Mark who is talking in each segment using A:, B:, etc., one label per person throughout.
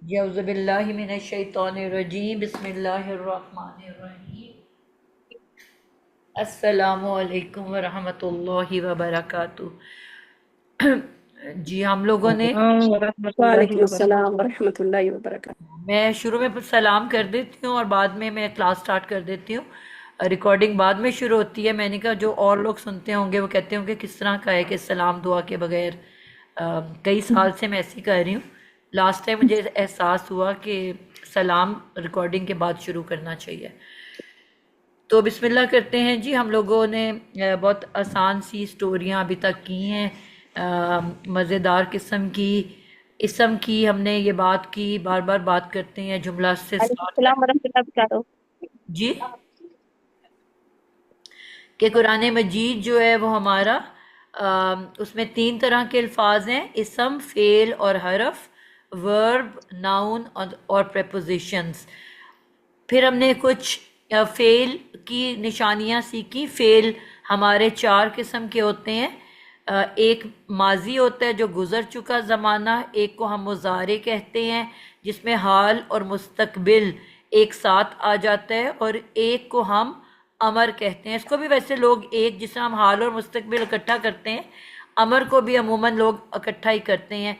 A: यऊज़ुबिल्लाहि मिनश्शैतानिर्रजीम बिस्मिल्लाहिर्रहमानिर्रहीम। अस्सलामु अलैकुम वरहमतुल्लाहि वबरकातुह। जी हम लोगों ने
B: वालेकुम अस्सलाम वरहमतुल्लाहि वबरकातुह।
A: मैं शुरू में सलाम कर देती हूँ और बाद में मैं क्लास स्टार्ट कर देती हूँ। रिकॉर्डिंग बाद में शुरू होती है। मैंने कहा जो और लोग सुनते होंगे वो कहते होंगे किस तरह का है कि सलाम दुआ के बगैर। कई साल से मैं ऐसी कर रही हूँ। लास्ट टाइम मुझे एहसास हुआ कि सलाम रिकॉर्डिंग के बाद शुरू करना चाहिए। तो बिस्मिल्लाह करते हैं जी। हम लोगों ने बहुत आसान सी स्टोरियाँ अभी तक की हैं, मज़ेदार किस्म की। इसम की हमने ये बात की, बार बार बात करते हैं, जुमला से
B: वालेकुम
A: स्टार्ट
B: अस्सलाम
A: कर।
B: वरहमतुल्लाहि वबरकातुह।
A: जी, कि कुरान मजीद जो है वो हमारा उसमें तीन तरह के अल्फाज हैं: इसम, फेल और हरफ, वर्ब, नाउन और प्रेपोजिशंस। फिर हमने कुछ फेल की निशानियां सीखी। फेल हमारे चार किस्म के होते हैं। एक माजी होता है जो गुज़र चुका ज़माना, एक को हम मुज़ारे कहते हैं जिसमें हाल और मुस्तकबिल एक साथ आ जाता है, और एक को हम अमर कहते हैं। इसको भी वैसे लोग एक, जिस तरह हम हाल और मुस्तकबिल इकट्ठा करते हैं, अमर को भी अमूमन लोग इकट्ठा ही करते हैं।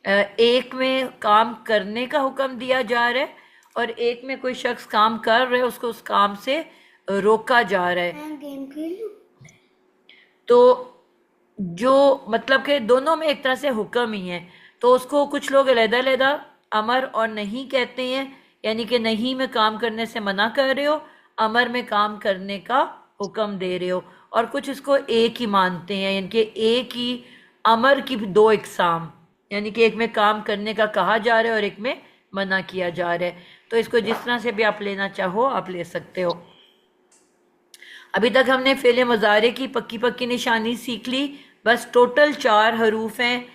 A: एक में काम करने का हुक्म दिया जा रहा है और एक में कोई शख्स काम कर रहा है, उसको उस काम से रोका जा रहा है। तो जो मतलब कि दोनों में एक तरह से हुक्म ही है। तो उसको कुछ लोग अलहदा-अलहदा अमर और नहीं कहते हैं, यानी कि नहीं में काम करने से मना कर रहे हो, अमर में काम करने का हुक्म दे रहे हो। और कुछ इसको एक ही मानते हैं, यानी कि एक ही अमर की दो इकसाम, यानी कि एक में काम करने का कहा जा रहा है और एक में मना किया जा रहा है। तो इसको जिस तरह से भी आप लेना चाहो आप ले सकते हो। अभी तक हमने फ़ेल मुज़ारे की पक्की पक्की निशानी सीख ली। बस टोटल चार हरूफ हैं।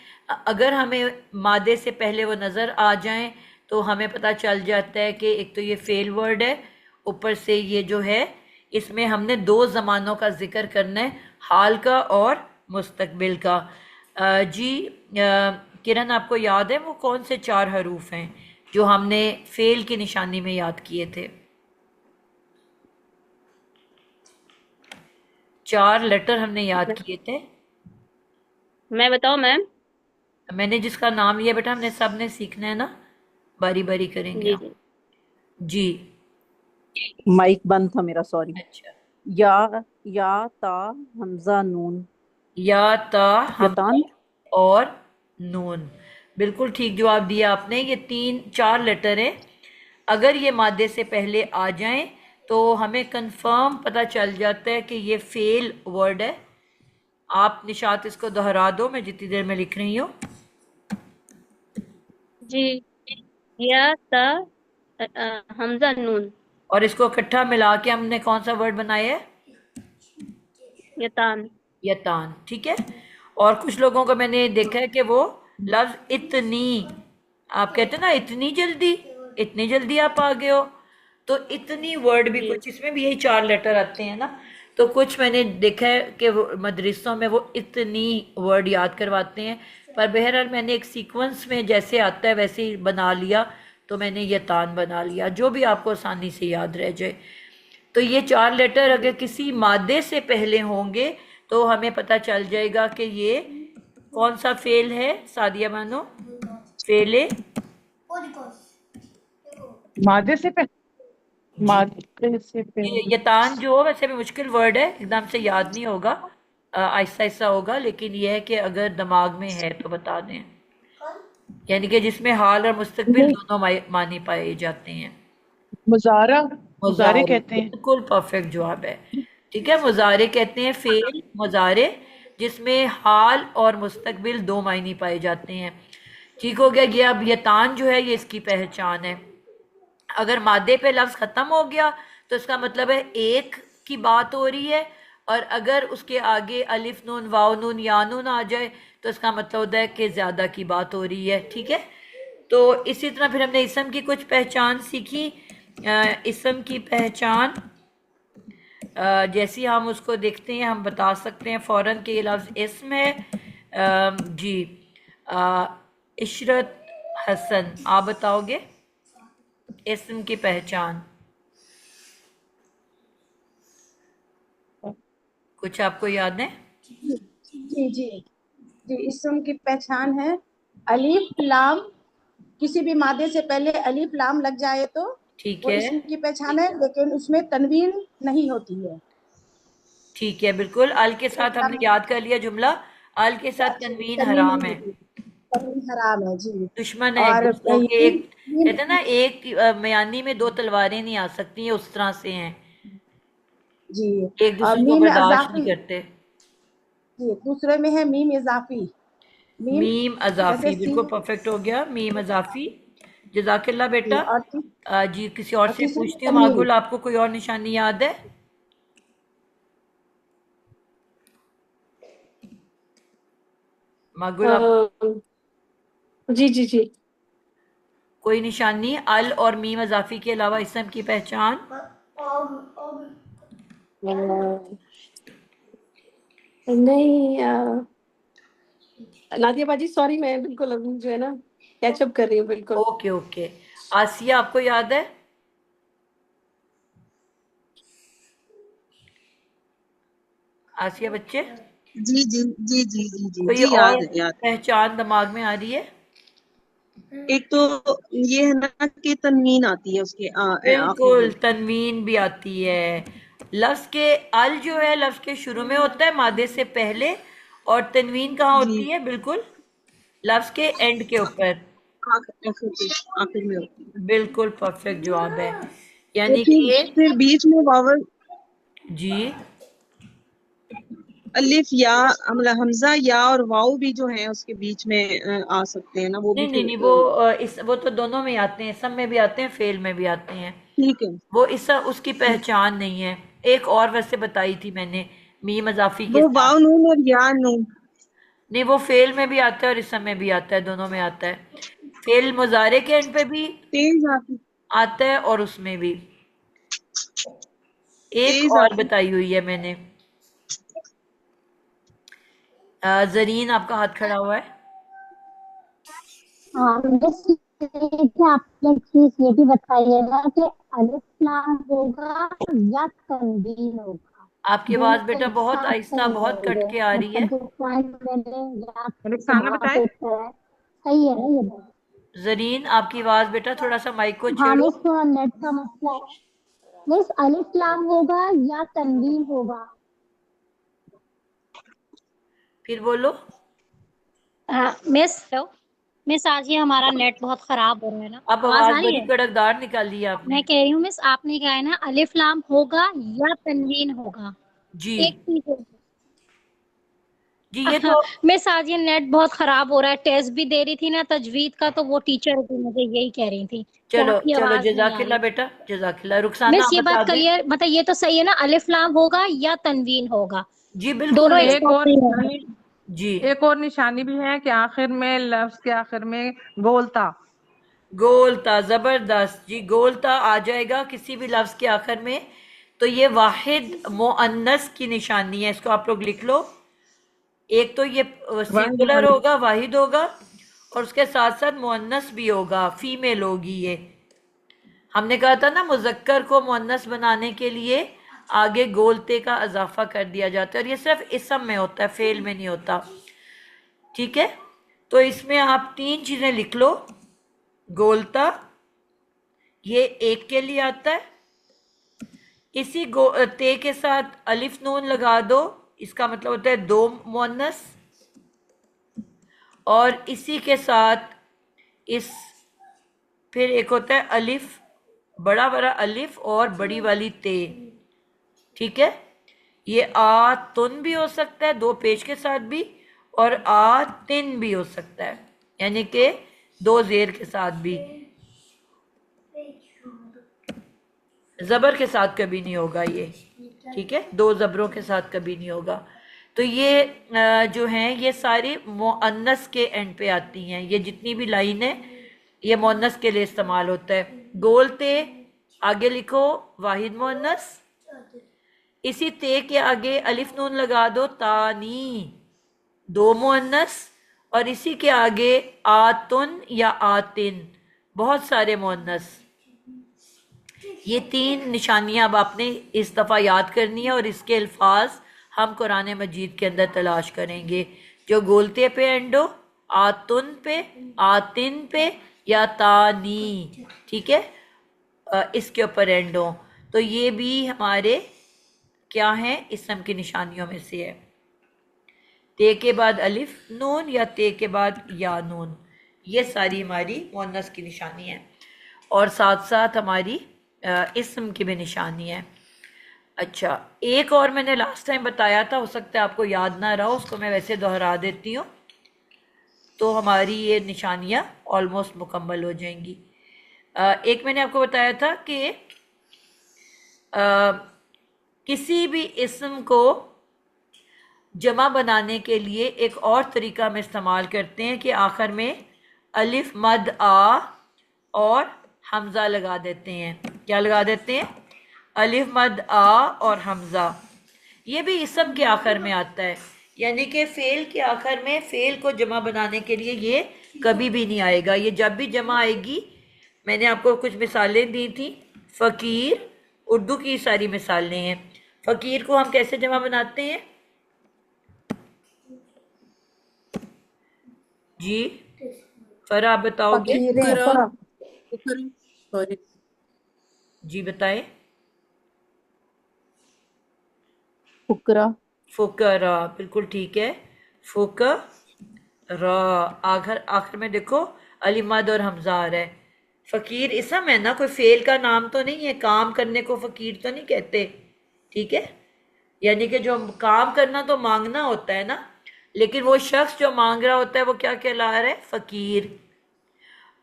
A: अगर हमें मादे से पहले वो नज़र आ जाएं तो हमें पता चल जाता है कि एक तो ये फ़ेल वर्ड है, ऊपर से ये जो है इसमें हमने दो ज़मानों का ज़िक्र करना है, हाल का और मुस्तकबिल का। जी, किरण आपको याद है वो कौन से चार हरूफ हैं जो हमने फ़ेल की निशानी में याद किए थे? चार लेटर हमने याद किए थे।
B: मैं बताऊं मैम?
A: मैंने जिसका नाम लिया बेटा, हमने सब ने सीखना है ना, बारी बारी करेंगे
B: जी
A: हम।
B: जी।
A: जी।
C: माइक बंद था मेरा, सॉरी।
A: अच्छा।
C: या या ता हमजा नून
A: या, ता,
C: यतान।
A: हमजा और नून। बिल्कुल ठीक जवाब दिया आपने। ये तीन चार लेटर हैं। अगर ये मादे से पहले आ जाएं तो हमें कंफर्म पता चल जाता है कि ये फेल वर्ड है। आप निशात इसको दोहरा दो, मैं जितनी देर में लिख रही हूँ।
B: जी। या ता हमजा नून
A: और इसको इकट्ठा मिला के हमने कौन सा वर्ड बनाया है?
B: यतान।
A: यतान, ठीक है। और कुछ लोगों को मैंने देखा है कि वो लफ्ज इतनी, आप कहते हैं ना इतनी जल्दी, इतनी जल्दी आप आ गए हो, तो इतनी वर्ड भी
B: जी
A: कुछ इसमें भी यही चार लेटर आते हैं ना। तो कुछ मैंने देखा है कि वो मदरसों में वो इतनी वर्ड याद करवाते हैं। पर बहरहाल मैंने एक सीक्वेंस में जैसे आता है वैसे ही बना लिया, तो मैंने यतान बना लिया, जो भी आपको आसानी से याद रह जाए। तो ये चार लेटर अगर किसी मादे से पहले होंगे तो हमें पता चल जाएगा कि ये कौन सा फेल है। सादिया मानो, फेले
D: मादे से पहले।
A: जी।
D: मादे से
A: ये
D: पहले।
A: यतान जो वैसे भी मुश्किल वर्ड है, एकदम से याद नहीं होगा, आहिस्ता आहिस्ता होगा, लेकिन यह है कि अगर दिमाग में है तो बता दें। यानी कि जिसमें हाल और मुस्तकबिल
D: नहीं,
A: दोनों मानी पाए जाते हैं।
D: मुजारा। मुजारे
A: मुजारे,
D: कहते हैं।
A: बिल्कुल परफेक्ट जवाब है। ठीक है, मुजारे कहते हैं फेल मुजारे जिसमें हाल और मुस्तकबिल दो मायने पाए जाते हैं। ठीक हो गया। ये अब यतान जो है ये इसकी पहचान है। अगर मादे पे लफ्ज खत्म हो गया तो इसका मतलब है एक की बात हो रही है, और अगर उसके आगे अलिफ नून वाव नून या नून आ जाए तो इसका मतलब होता है कि ज्यादा की बात हो रही है। ठीक है। तो इसी तरह फिर हमने इसम की कुछ पहचान सीखी। इसम की पहचान जैसी हम उसको देखते हैं हम बता सकते हैं फ़ौरन कि ये लफ्ज़ इसम है। जी, इशरत, हसन, आप बताओगे इस्म की पहचान? कुछ आपको याद है?
E: जी जी जी, इस्म की पहचान है अलिफ लाम, किसी भी मादे से पहले अलिफ लाम लग जाए तो
A: ठीक
E: वो
A: है,
E: इस्म की पहचान है, लेकिन उसमें तनवीन नहीं होती है।
A: ठीक है, बिल्कुल। अल के साथ हमने याद कर लिया जुमला, अल के साथ तनवीन
E: तनवीन
A: हराम
E: नहीं
A: है,
E: होती, तनवीन हराम है जी।
A: दुश्मन है एक
E: और
A: दूसरों के। एक
E: मीम
A: कहते हैं ना, एक म्यानी में दो तलवारें नहीं आ सकती, ये उस तरह से हैं,
E: जी।
A: एक
E: और
A: दूसरे को
E: मीम
A: बर्दाश्त नहीं
E: अजाफी
A: करते।
E: जी, दूसरे में है मीम इजाफी। मीम
A: मीम
E: जैसे
A: अजाफी,
E: सी
A: बिल्कुल परफेक्ट हो गया, मीम अजाफी। जजाकिल्ला बेटा।
E: जी,
A: जी किसी और
E: और
A: से
E: तीसरे में
A: पूछती हूँ,
E: तनवीन।
A: मागुल आपको कोई और निशानी याद है? मागुल आप
B: जी जी जी।
A: कोई निशानी अल और मीम अजाफी के अलावा इसम की पहचान?
B: नहीं नादिया बाजी सॉरी, मैं बिल्कुल अभी जो है ना कैचअप कर रही हूँ बिल्कुल।
A: Okay okay. आसिया आपको याद है? आसिया बच्चे,
F: जी जी जी जी जी जी
A: कोई
F: जी,
A: और
F: याद है याद
A: पहचान दिमाग में आ रही है?
F: है। एक तो ये है ना कि तनवीन आती है उसके आखिर
A: बिल्कुल,
F: में।
A: तनवीन भी आती है। लफ्ज के अल जो है लफ्ज के शुरू में होता है मादे से पहले, और तनवीन कहाँ
F: जी,
A: होती है? बिल्कुल लफ्ज के एंड के ऊपर।
F: आखिर में होती है।
A: बिल्कुल परफेक्ट जवाब है,
F: तो
A: यानी कि
F: फिर बीच में वावल,
A: जी
F: अलिफ या मतलब हमजा या और वाव भी जो है उसके बीच में आ सकते हैं ना, वो भी
A: नहीं नहीं
F: फिर
A: नहीं, वो वो तो दोनों में आते हैं, सब में भी आते हैं, फेल में भी आते हैं।
F: ठीक है।
A: वो इस उसकी पहचान नहीं है। एक और वैसे बताई थी मैंने, मीम अजाफी के
F: वो
A: साथ।
F: वाव नून और या नून।
A: नहीं, वो फेल में भी आता है और इस समय भी आता है, दोनों में आता है। फेल मुजारे के एंड पे भी
F: तेज आती,
A: आता है और उसमें भी। एक
F: तेज
A: और
F: आती।
A: बताई हुई है मैंने। जरीन आपका हाथ खड़ा हुआ है।
G: हाँ बस ये आप लोग चीज ये भी बताइएगा कि अलिफ लाम होगा या तनवीन होगा,
A: आपकी
G: दोनों
A: आवाज बेटा
G: एक
A: बहुत
G: साथ
A: आहिस्ता,
G: नहीं
A: बहुत कट
G: होंगे।
A: के आ रही है।
G: मतलब जो पॉइंट मैंने याद
D: रुखसाना
G: दिमाग
D: बताएं।
G: पे उतरा है, सही है ना ये बात?
A: जरीन आपकी आवाज बेटा थोड़ा सा माइक को
G: हाँ
A: छेड़ो।
G: मिस, थोड़ा नेट का मसला है। मिस अलिफ लाम होगा या तनवीन होगा?
A: फिर बोलो।
G: मिस हेलो मिस, आज ये हमारा नेट बहुत खराब हो रहा है ना,
A: अब
G: आवाज
A: आवाज
G: आ रही
A: बड़ी
G: है?
A: कड़कदार निकाली है आपने।
G: मैं कह रही हूँ मिस, आपने कहा है ना अलिफ लाम होगा या तनवीन होगा,
A: जी
G: एक चीज होगा।
A: जी, ये तो
G: मिस आज ये नेट बहुत खराब हो रहा है, टेस्ट भी दे रही थी ना तजवीद का, तो वो टीचर भी मुझे यही कह रही थी कि
A: चलो
G: आपकी
A: चलो,
G: आवाज नहीं आ
A: जजाकिल्ला
G: रही।
A: बेटा, जजाकिल्ला। रुखसाना
G: मिस
A: आप
G: ये
A: बता
G: बात
A: दें।
G: क्लियर, मतलब ये तो सही है ना, अलिफ लाम होगा या तनवीन होगा,
A: जी बिल्कुल
G: दोनों एक
D: एक
G: साथ
D: और
G: नहीं होंगे।
D: निशानी,
A: जी।
D: एक और निशानी भी है कि आखिर में लफ्ज के आखिर में गोलता।
A: गोलता, जबरदस्त जी, गोलता आ जाएगा किसी भी लफ्ज के आखिर में, तो ये वाहिद मुअन्नस की निशानी है, इसको आप लोग लिख लो। एक तो ये
D: वाहिद
A: सिंगुलर
D: वाहिद।
A: होगा, वाहिद होगा, और उसके साथ साथ मुअन्नस भी होगा, फीमेल होगी ये। हमने कहा था ना, मुजक्कर को मुअन्नस बनाने के लिए आगे गोलते का इजाफा कर दिया जाता है, और ये सिर्फ इसम में होता है, फेल में नहीं होता। ठीक है, तो इसमें आप तीन चीजें लिख लो। गोलता, ये एक के लिए आता है। इसी ते के साथ अलिफ नून लगा दो, इसका मतलब होता है दो मुअन्नस। और इसी के साथ इस फिर एक होता है अलिफ, बड़ा बड़ा अलिफ और बड़ी वाली ते। ठीक है, ये आ तुन भी हो सकता है दो पेश के साथ भी, और आ तिन भी हो सकता है, यानी कि दो जेर के साथ भी। जबर के साथ कभी नहीं होगा ये। ठीक है, दो जबरों के साथ कभी नहीं होगा। तो ये जो हैं ये सारी मुअन्नस के एंड पे आती हैं, ये जितनी भी लाइन है ये मुअन्नस के लिए इस्तेमाल होता है। गोलते आगे लिखो वाहिद मुअन्नस, इसी ते के आगे अलिफ नून लगा दो, तानी दो मुअन्नस, और इसी के आगे आतुन या आतिन, बहुत सारे मुअन्नस। ये 3 निशानियां अब आपने इस दफ़ा याद करनी है और इसके अल्फाज हम कुरान मजीद के अंदर तलाश करेंगे, जो गोलते पे एंड हो, आतुन पे, आतिन पे या तानी, ठीक है, इसके ऊपर एंड हो। तो ये भी हमारे क्या हैं, इस्म की निशानियों में से है। ते के बाद अलिफ नून या ते के बाद या नून, ये सारी हमारी मुअन्नस की निशानी है और साथ साथ हमारी इस्म की भी निशानी है। अच्छा, एक और मैंने लास्ट टाइम बताया था, हो सकता है आपको याद ना रहा, उसको मैं वैसे दोहरा देती हूँ, तो हमारी ये निशानियाँ ऑलमोस्ट मुकम्मल हो जाएंगी। एक मैंने आपको बताया था कि किसी भी इस्म को जमा बनाने के लिए एक और तरीका हम इस्तेमाल करते हैं कि आखिर में अलिफ मद आ और हमज़ा लगा देते हैं। क्या लगा देते हैं? अलिफ मद आ और हमज़ा। ये भी इस्म के आखिर में आता है, यानी कि फ़ेल के आखिर में फ़ेल को जमा बनाने के लिए ये कभी भी नहीं आएगा। ये जब भी जमा आएगी, मैंने आपको कुछ मिसालें दी थी, फ़कीर, उर्दू की सारी मिसालें हैं। फ़कीर को हम कैसे जमा बनाते हैं जी? फरा आप बताओगे?
B: सॉरी,
A: जी बताएं।
C: फुकरा।
A: फुकरा, बिल्कुल ठीक है, फुकरा। आखिर में देखो अली मद और हमजा आ रहा है। फ़कीर इसम है ना, कोई फेल का नाम तो नहीं है, काम करने को फ़कीर तो नहीं कहते, ठीक है। यानी कि जो काम करना तो मांगना होता है ना, लेकिन वो शख्स जो मांग रहा होता है वो क्या कहला रहा है? फ़कीर।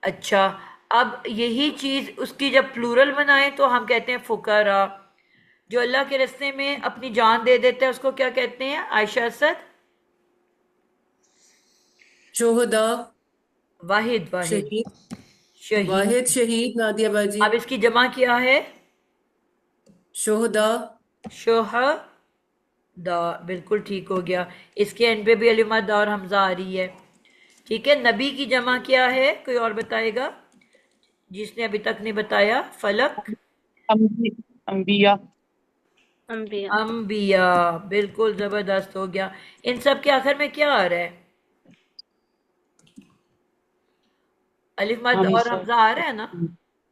A: अच्छा, अब यही चीज़ उसकी जब प्लूरल बनाए तो हम कहते हैं फुकरा। जो अल्लाह के रास्ते में अपनी जान दे देते हैं उसको क्या कहते हैं आयशा असद?
B: शोहदा,
A: वाहिद, वाहिद,
B: शहीद,
A: शहीद।
B: वाहिद, शहीद, नादिया बाजी,
A: अब इसकी जमा क्या है?
B: शोहदा,
A: शोहदा, बिल्कुल ठीक हो गया। इसके एंड पे भी अलिफ मद और हमजा आ रही है, ठीक है। नबी की जमा क्या है? कोई और बताएगा जिसने अभी तक नहीं बताया? फलक,
D: अंबिया।
A: अंबिया, बिल्कुल जबरदस्त हो गया। इन सब के आखिर में क्या आ रहा है? अलिफ मद और हमजा आ रहा है ना?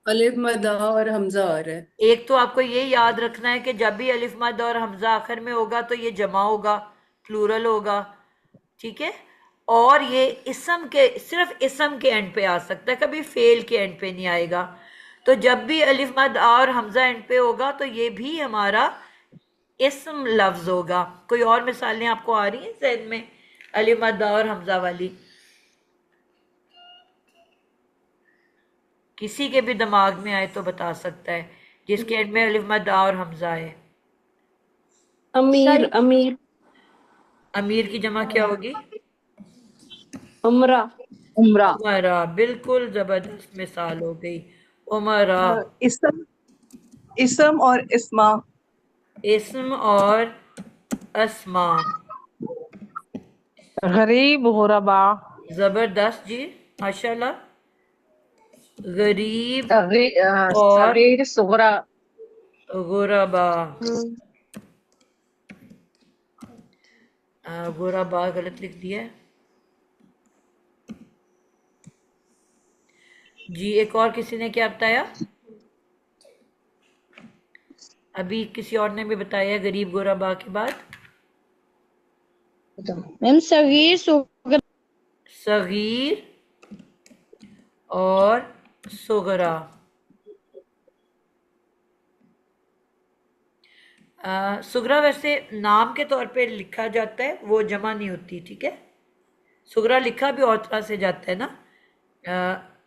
B: अलिफ मदा और हमजा आ रहा है।
A: एक तो आपको ये याद रखना है कि जब भी अलिफ मद और हमजा आखिर में होगा तो ये जमा होगा, प्लूरल होगा, ठीक है। और ये इसम के, सिर्फ इसम के एंड पे आ सकता है, कभी फेल के एंड पे नहीं आएगा। तो जब भी अलिफ मद और हमजा एंड पे होगा तो ये भी हमारा इसम लफ्ज होगा। कोई और मिसालें आपको आ रही हैं ज़हन में अलिफ मद और हमजा वाली? किसी के भी दिमाग में आए तो बता सकता है, जिसके एंड में अलिफ मद और हमजा है।
B: अमीर, अमीर,
A: अमीर की जमा क्या होगी?
B: उमरा,
C: उमरा।
A: उमरा, बिल्कुल जबरदस्त मिसाल हो गई, उमरा।
F: इसम, इसम और इस्मा।
A: इस्म और अस्मा,
D: गरीब, गुरबा।
A: जबरदस्त जी, माशाल्लाह। गरीब और
D: सगीर, सुगरा।
A: गुरबा। गुरबा गलत लिख दिया है जी। एक और किसी ने क्या बताया? अभी किसी और ने भी बताया गरीब गुरबा के बाद
G: मैम सगीर सुगर
A: सगीर और सुगरा। सुगरा वैसे नाम के तौर पे लिखा जाता है, वो जमा नहीं होती, ठीक है। सुगरा लिखा भी और तरह से जाता है ना,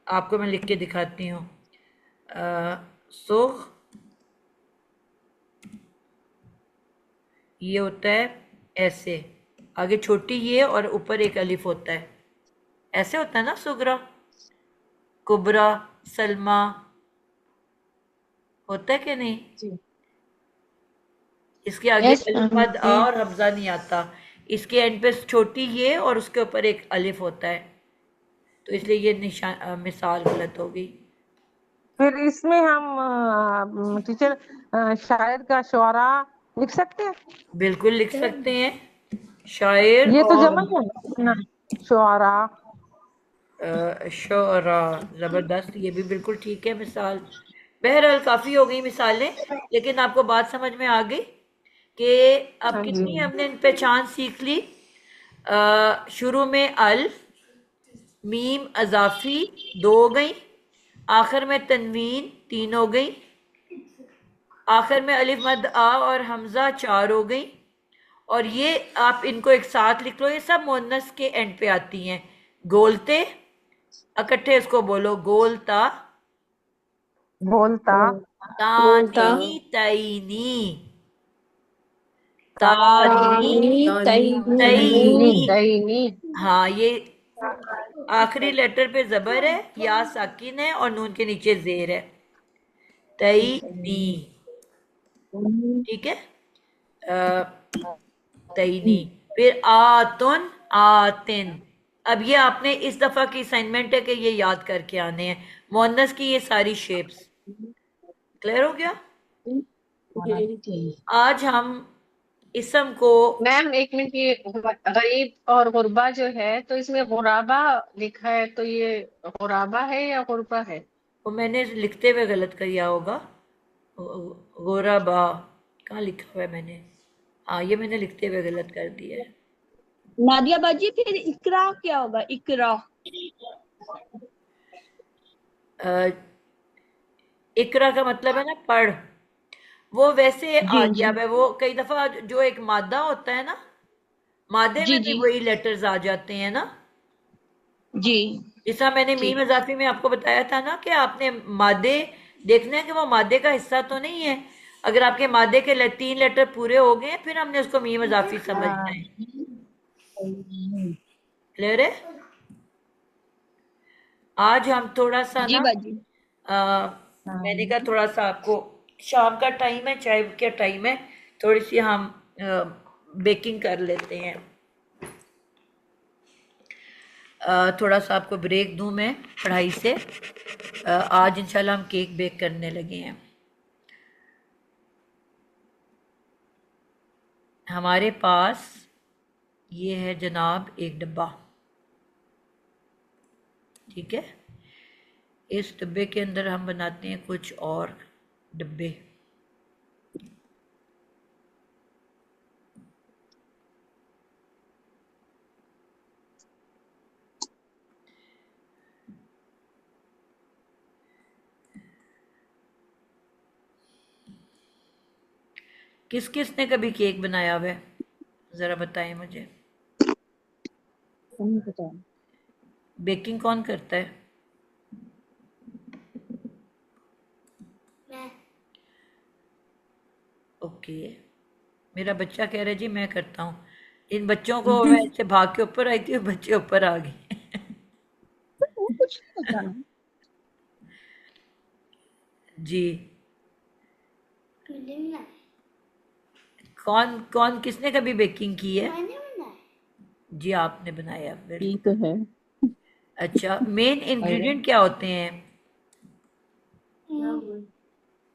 A: आपको मैं लिख के दिखाती हूँ। सुग, ये होता है ऐसे, आगे छोटी ये और ऊपर एक अलिफ होता है, ऐसे होता है ना सुगरा। कुबरा, सलमा, होता है कि नहीं? इसके आगे
G: Yes,
A: अलिफ मद आ और हमजा नहीं आता। इसके एंड पे छोटी ये और उसके ऊपर एक अलिफ होता है, तो इसलिए ये निशान मिसाल गलत हो गई।
D: फिर इसमें हम टीचर शायर का शुआरा लिख सकते हैं?
A: बिल्कुल लिख सकते हैं, शायर
D: ये तो
A: और
D: जमा है ना, शुआरा।
A: शुअरा, ज़बरदस्त, ये भी बिल्कुल ठीक है मिसाल। बहरहाल काफ़ी हो गई मिसालें, लेकिन आपको बात समझ में आ गई कि अब
D: हाँ जी।
A: कितनी हमने पहचान सीख ली। शुरू में अल, मीम अजाफी 2 हो गई, आखिर में तनवीन 3 हो गई, आखिर में अलिफ मद आ और हमजा 4 हो गई। और ये आप इनको एक साथ लिख लो, ये सब मुअन्नस के एंड पे आती हैं। गोलते, इकट्ठे इसको बोलो, गोलता,
D: बोलता,
B: बोलता,
A: तानी तईनी, तानी
B: तानी, तईनी,
A: तईनी।
D: दैनी।
A: हाँ, ये आखिरी लेटर पे जबर है, या साकिन है और नून के नीचे जेर है, तईनी, ठीक है। तईनी। फिर आतुन, आतिन। अब ये आपने इस दफा की असाइनमेंट है कि ये याद करके आने हैं मुअन्नस की ये सारी शेप्स। क्लियर हो गया? आज हम इसम को,
H: मैम एक मिनट, ये गरीब और गुरबा जो है तो इसमें गुराबा लिखा है, तो ये गुराबा है या गुरबा है?
A: वो मैंने लिखते हुए गलत किया होगा, गोराबा कहाँ लिखा हुआ है मैंने? हाँ, ये मैंने लिखते हुए गलत कर दिया है।
I: नादिया बाजी, फिर इकरा क्या होगा? इकरा
A: इकरा का मतलब है ना पढ़, वो वैसे आ
I: जी
A: गया
I: जी
A: है। वो कई दफा जो एक मादा होता है ना, मादे
I: जी
A: में भी
I: जी
A: वही लेटर्स आ जाते हैं ना।
I: जी
A: जैसा मैंने मीम
I: ठीक।
A: इजाफी में आपको बताया था ना कि आपने मादे देखना है कि वो मादे का हिस्सा तो नहीं है। अगर आपके मादे के 3 लेटर पूरे हो गए फिर हमने उसको मीम इजाफी समझना है। क्लियर है? आज हम थोड़ा सा
I: जी
A: ना
I: बाजी।
A: मैंने कहा थोड़ा सा आपको, शाम का टाइम है, चाय का टाइम है, थोड़ी सी हम बेकिंग कर लेते हैं। थोड़ा सा आपको ब्रेक दूं मैं पढ़ाई से। आज इंशाल्लाह हम केक बेक करने लगे हैं। हमारे पास ये है जनाब एक डब्बा, ठीक है। इस डब्बे के अंदर हम बनाते हैं कुछ और डब्बे। किस किस ने कभी केक बनाया हुआ है, जरा बताएं मुझे। बेकिंग कौन करता है? ओके, मेरा बच्चा कह रहा है जी मैं करता हूँ। इन बच्चों को मैं ऐसे भाग के ऊपर आई थी, बच्चे ऊपर आ गए।
I: कुछ नहीं होता ना।
A: जी, कौन कौन किसने कभी बेकिंग की है? जी आपने बनाया, वेरी
C: ठीक है।
A: अच्छा। मेन इंग्रेडिएंट क्या होते हैं?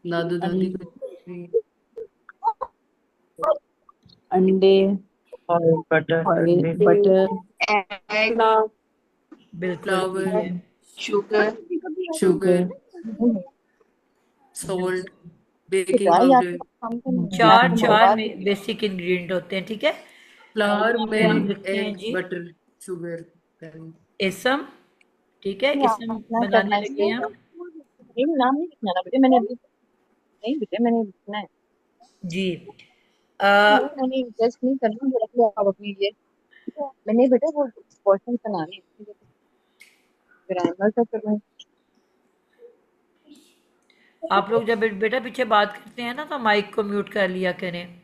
B: दादू दादी को
C: अंडे
J: और बटर,
C: और
J: अंडे,
C: बटर,
H: एग,
A: बिल्कुल
B: फ्लावर,
A: ठीक है।
H: Sugar,
B: sugar,
C: sugar.
B: Salt, baking powder,
A: चार में बेसिक इंग्रेडिएंट होते हैं, ठीक है।
B: फ्लावर,
A: ये हम
B: मिल्क,
A: लिखते हैं
B: एग,
A: जी,
B: बटर, शुगर।
A: इसम, ठीक है। इसम बनाने लगे हैं हम।
C: नाम नहीं लिखना ना बेटे, मैंने अभी नहीं बेटे, मैंने लिखना है।
A: जी
C: मैंने टेस्ट नहीं करना, वो रख लो आप अपने लिए। मैंने बेटा वो क्वेश्चन बनाने हैं, ग्रामर का करना है।
A: आप लोग जब बेटा पीछे बात करते हैं ना तो माइक को म्यूट कर लिया करें।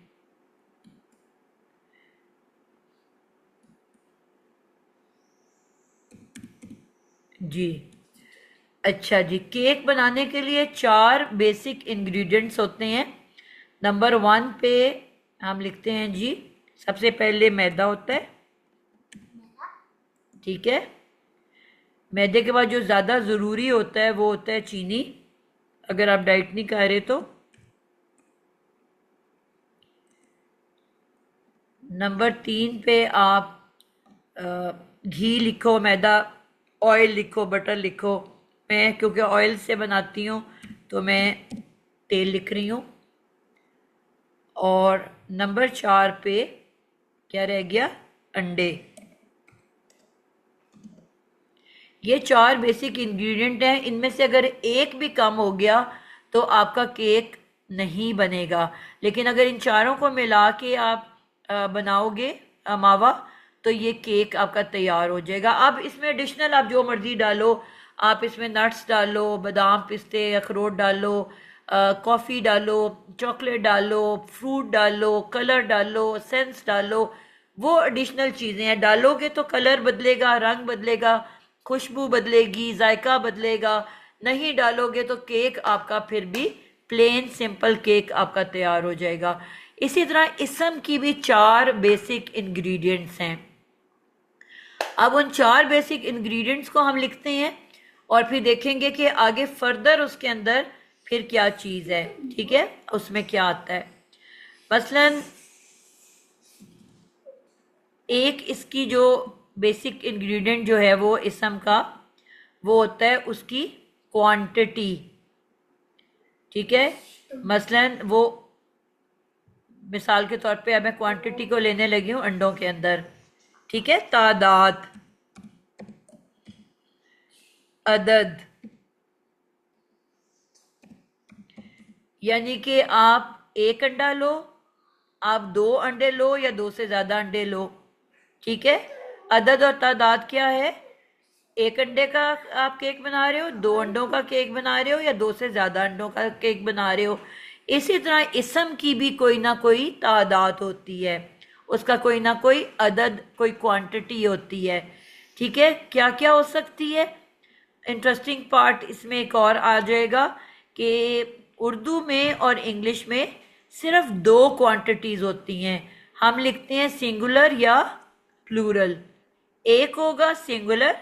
A: जी अच्छा जी, केक बनाने के लिए 4 बेसिक इंग्रेडिएंट्स होते हैं। नंबर 1 पे हम लिखते हैं जी सबसे पहले मैदा होता है, ठीक है। मैदे के बाद जो ज़्यादा ज़रूरी होता है वो होता है चीनी, अगर आप डाइट नहीं खा रहे तो। नंबर 3 पे आप घी लिखो, मैदा, ऑयल लिखो, बटर लिखो। मैं क्योंकि ऑयल से बनाती हूँ तो मैं तेल लिख रही हूँ। और नंबर 4 पे क्या रह गया? अंडे। ये 4 बेसिक इंग्रेडिएंट हैं, इनमें से अगर एक भी कम हो गया तो आपका केक नहीं बनेगा। लेकिन अगर इन चारों को मिला के आप बनाओगे मावा, तो ये केक आपका तैयार हो जाएगा। अब इसमें एडिशनल आप जो मर्जी डालो, आप इसमें नट्स डालो, बादाम, पिस्ते, अखरोट डालो, कॉफ़ी डालो, चॉकलेट डालो, फ्रूट डालो, कलर डालो, सेंस डालो, वो एडिशनल चीज़ें हैं। डालोगे तो कलर बदलेगा, रंग बदलेगा, खुशबू बदलेगी, जायका बदलेगा। नहीं डालोगे तो केक आपका फिर भी प्लेन सिंपल केक आपका तैयार हो जाएगा। इसी तरह इसम की भी 4 बेसिक इंग्रेडिएंट्स हैं। अब उन 4 बेसिक इंग्रेडिएंट्स को हम लिखते हैं और फिर देखेंगे कि आगे फर्दर उसके अंदर फिर क्या चीज़ है, ठीक है, उसमें क्या आता है। मसलन एक इसकी जो बेसिक इंग्रेडिएंट जो है वो इसम का, वो होता है उसकी क्वांटिटी, ठीक है। मसलन वो मिसाल के तौर पे अब मैं क्वांटिटी को लेने लगी हूँ अंडों के अंदर, ठीक है। तादाद, अदद, यानी कि आप एक अंडा लो, आप 2 अंडे लो या 2 से ज़्यादा अंडे लो, ठीक है। अदद और तादाद क्या है? एक अंडे का आप केक बना रहे हो, 2 अंडों का केक बना रहे हो, या 2 से ज़्यादा अंडों का केक बना रहे हो। इसी तरह इसम की भी कोई ना कोई तादाद होती है, उसका कोई ना कोई अदद, कोई क्वांटिटी होती है, ठीक है। क्या क्या हो सकती है? इंटरेस्टिंग पार्ट इसमें एक और आ जाएगा कि उर्दू में और इंग्लिश में सिर्फ 2 क्वांटिटीज़ होती हैं। हम लिखते हैं सिंगुलर या प्लूरल। एक होगा सिंगुलर,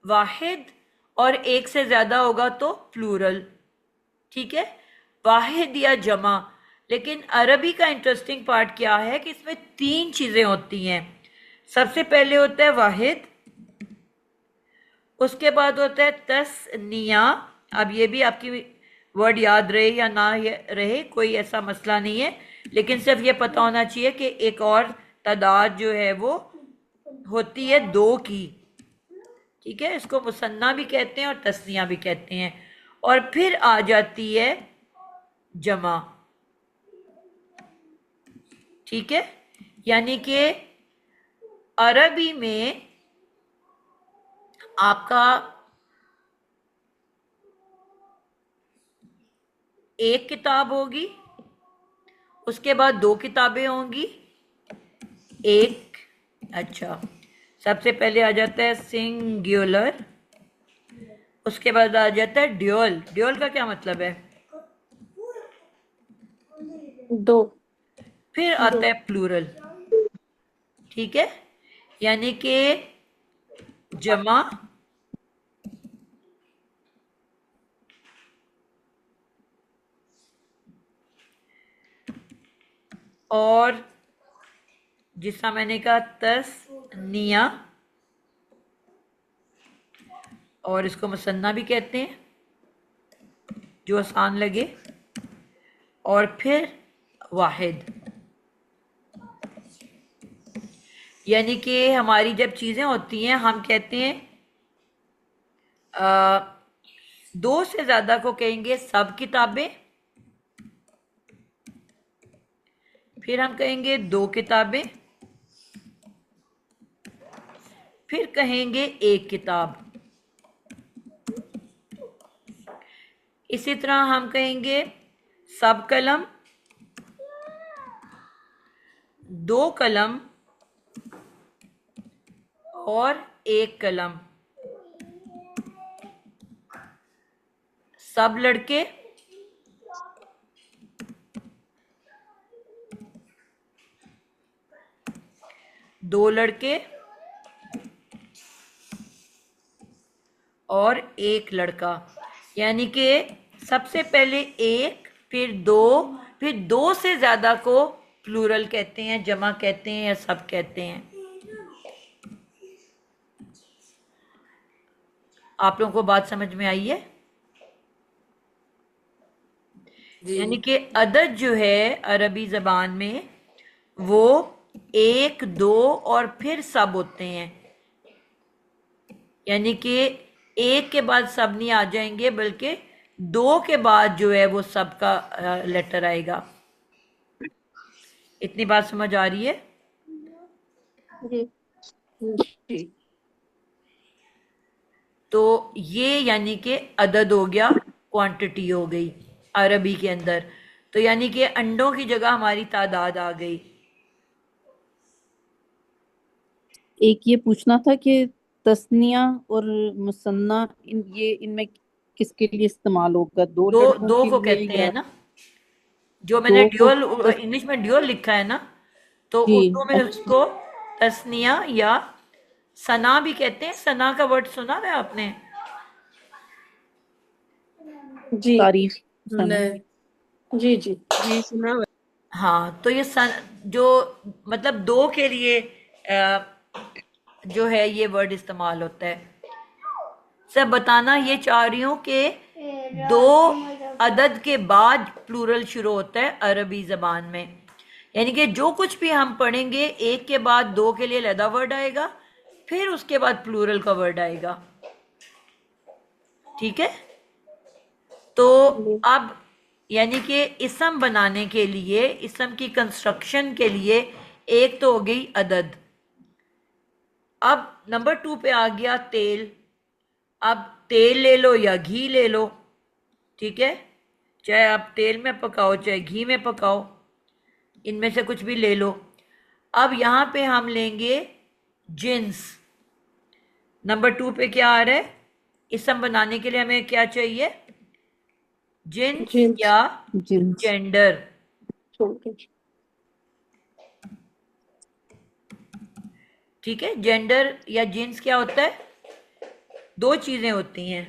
A: वाहिद, और एक से ज़्यादा होगा तो प्लूरल, ठीक है, वाहिद या जमा। लेकिन अरबी का इंटरेस्टिंग पार्ट क्या है कि इसमें 3 चीज़ें होती हैं। सबसे पहले होता है वाहिद, उसके बाद होता है तस्निया। अब ये भी आपकी वर्ड याद रहे या ना रहे कोई ऐसा मसला नहीं है, लेकिन सिर्फ ये पता होना चाहिए कि एक और तादाद जो है वो होती है 2 की, ठीक है। इसको मुसन्ना भी कहते हैं और तस्निया भी कहते हैं। और फिर आ जाती है जमा, ठीक है। यानी कि अरबी में आपका एक किताब होगी, उसके बाद 2 किताबें होंगी, एक, अच्छा, सबसे पहले आ जाता है सिंगुलर, उसके बाद आ जाता है ड्यूअल। ड्यूअल का क्या मतलब है?
B: 2।
A: फिर आता है प्लूरल, ठीक है। यानी कि जमा, और जिसका मैंने कहा तस्निया, और इसको मुसन्ना भी कहते हैं जो आसान लगे, और फिर वाहिद। यानी कि हमारी जब चीज़ें होती हैं हम कहते हैं 2 से ज़्यादा को कहेंगे सब किताबें, फिर हम कहेंगे 2 किताबें, फिर कहेंगे 1 किताब। इसी तरह हम कहेंगे सब कलम, 2 कलम और 1 कलम। सब लड़के, 2 लड़के और 1 लड़का, यानी कि सबसे पहले 1, फिर 2, फिर 2 से ज़्यादा को प्लूरल कहते हैं, जमा कहते हैं या सब कहते हैं। आप लोगों को बात समझ में आई है? यानी कि अदद जो है अरबी ज़बान में वो 1, 2 और फिर सब होते हैं, यानी कि 1 के बाद सब नहीं आ जाएंगे, बल्कि 2 के बाद जो है वो सब का लेटर आएगा। इतनी बात समझ आ रही है?
B: जी जी।
A: तो ये यानी कि अदद हो गया, क्वांटिटी हो गई अरबी के अंदर। तो यानी कि अंडों की जगह हमारी तादाद आ गई।
K: एक ये पूछना था कि तस्निया और मुसन्ना इनमें किसके लिए इस्तेमाल होगा? दो लड़कों
A: दो
K: के
A: को
K: लिए
A: कहते
K: या
A: हैं ना, जो मैंने
K: दो को
A: ड्यूअल इंग्लिश में ड्यूअल लिखा है ना, तो
K: जी
A: उर्दू में उसको तस्निया या सना भी कहते हैं। सना का वर्ड सुना है आपने?
B: जी
K: तारीफ
B: जी जी
F: जी सुना हुआ
A: हाँ, तो ये जो मतलब 2 के लिए जो है ये वर्ड इस्तेमाल होता है। सब बताना ये चाह रही हूँ कि 2 अदद के बाद प्लूरल शुरू होता है अरबी ज़बान में, यानी कि जो कुछ भी हम पढ़ेंगे 1 के बाद 2 के लिए अलहदा वर्ड आएगा, फिर उसके बाद प्लूरल का वर्ड आएगा। ठीक है? तो अब यानी कि इसम बनाने के लिए, इसम की कंस्ट्रक्शन के लिए एक तो हो गई अदद। अब नंबर 2 पे आ गया तेल। अब तेल ले लो या घी ले लो, ठीक है, चाहे आप तेल में पकाओ चाहे घी में पकाओ, इनमें से कुछ भी ले लो। अब यहाँ पे हम लेंगे जिन्स। नंबर 2 पे क्या आ रहा है? इसम बनाने के लिए हमें क्या चाहिए? जिन्स या जेंडर। ठीक है, जेंडर या जिन्स क्या होता है? 2 चीजें होती हैं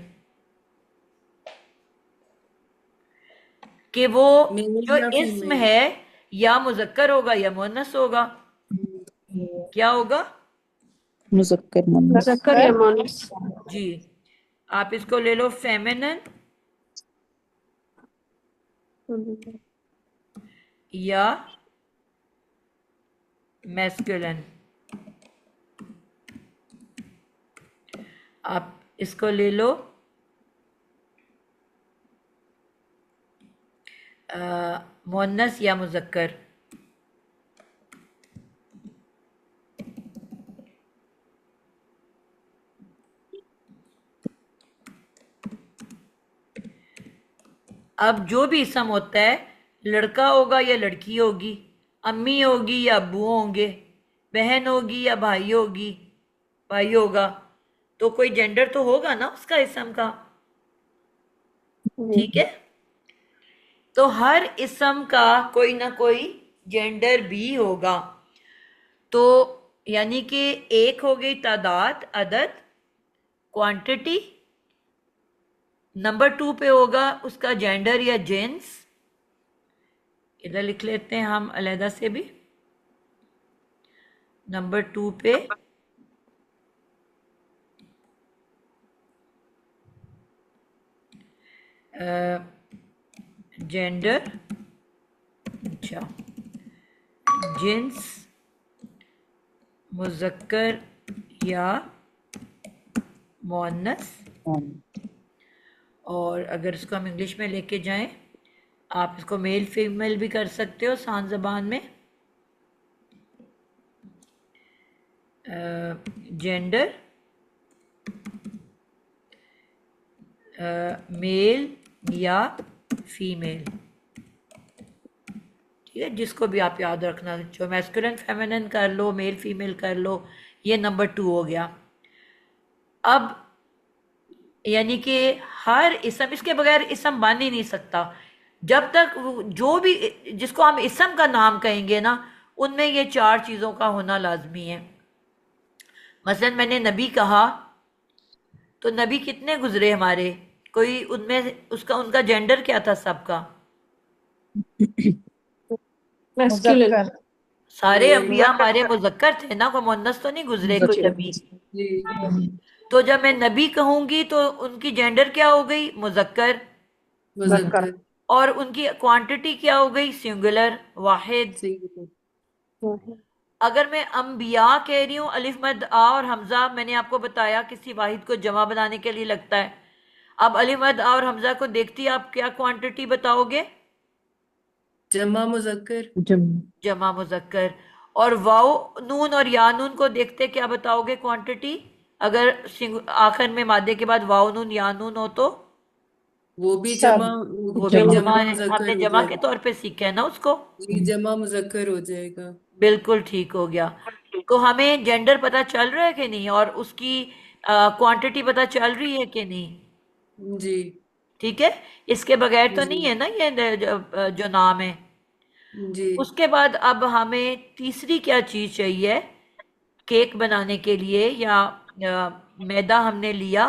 A: कि वो जो इस्म है या मुजक्कर होगा या मुअन्नस होगा। क्या होगा?
B: मुज़क्कर या मुअन्नस।
A: जी, आप इसको ले लो फेमिनिन या मैस्कुलिन। आप इसको ले लो मुअन्नस या मुजक्कर। अब जो भी इसम होता है, लड़का होगा या लड़की होगी, अम्मी होगी या अब्बू होंगे, बहन होगी या भाई होगा, तो कोई जेंडर तो होगा ना उसका इसम का। ठीक है, तो हर इसम का कोई ना कोई जेंडर भी होगा। तो यानी कि एक हो गई तादाद, अदद, क्वांटिटी। नंबर 2 पे होगा उसका जेंडर या जेंस। इधर लिख लेते हैं हम अलहदा से भी। नंबर 2 पे जेंडर, अच्छा, जिन्स, मुज़क्कर या मुअन्नस। और अगर इसको हम इंग्लिश में लेके जाएं, आप इसको मेल फीमेल भी कर सकते हो सान ज़बान में। जेंडर मेल या फीमेल। ठीक है, जिसको भी आप याद रखना, जो मैस्कुलिन फेमिनिन कर लो, मेल फीमेल कर लो, ये नंबर 2 हो गया। अब यानी कि हर इसम, इसके बगैर इसम बन ही नहीं सकता। जब तक जो भी जिसको हम इसम का नाम कहेंगे ना, उनमें ये 4 चीज़ों का होना लाजमी है। मसलन मैंने नबी कहा, तो नबी कितने गुजरे हमारे, कोई उनमें उसका उनका जेंडर क्या था सबका?
B: मैस्कुलिन।
C: मुजक्कर।
A: सारे अंबिया हमारे मुजक्कर थे ना, कोई मुन्नस तो नहीं गुजरे कोई नबी। तो जब मैं नबी कहूंगी तो उनकी जेंडर क्या हो गई? मुजक्कर।
C: मुजक्कर।
A: और उनकी क्वांटिटी क्या हो गई? सिंगुलर, वाहिद। अगर मैं अंबिया कह रही हूँ, अलिफ मद आ और हमजा मैंने आपको बताया किसी वाहिद को जमा बनाने के लिए लगता है। अब अलिफ मद आ और हमजा को देखती आप क्या क्वांटिटी बताओगे?
L: जमा मुजक्कर।
A: जमा मुजक्कर। और वाओ नून और या नून को देखते क्या बताओगे क्वांटिटी? अगर आखिर में मादे के बाद वाओ नून या नून हो तो
L: वो भी
C: सब।
L: जमा,
A: वो भी जमा है,
L: मुजक्कर
A: हमने
L: हो
A: जमा के
L: जाएगा।
A: तौर पे सीखा है ना उसको।
L: जी, जमा मुजक्कर हो जाएगा।
A: बिल्कुल ठीक हो गया। तो हमें जेंडर पता चल रहा है कि नहीं, और उसकी क्वांटिटी पता चल रही है कि नहीं?
L: जी
A: ठीक है, इसके बगैर तो
L: जी
A: नहीं है ना ये जो नाम है।
L: जी
A: उसके बाद अब हमें तीसरी क्या चीज चाहिए केक बनाने के लिए, या मैदा हमने लिया।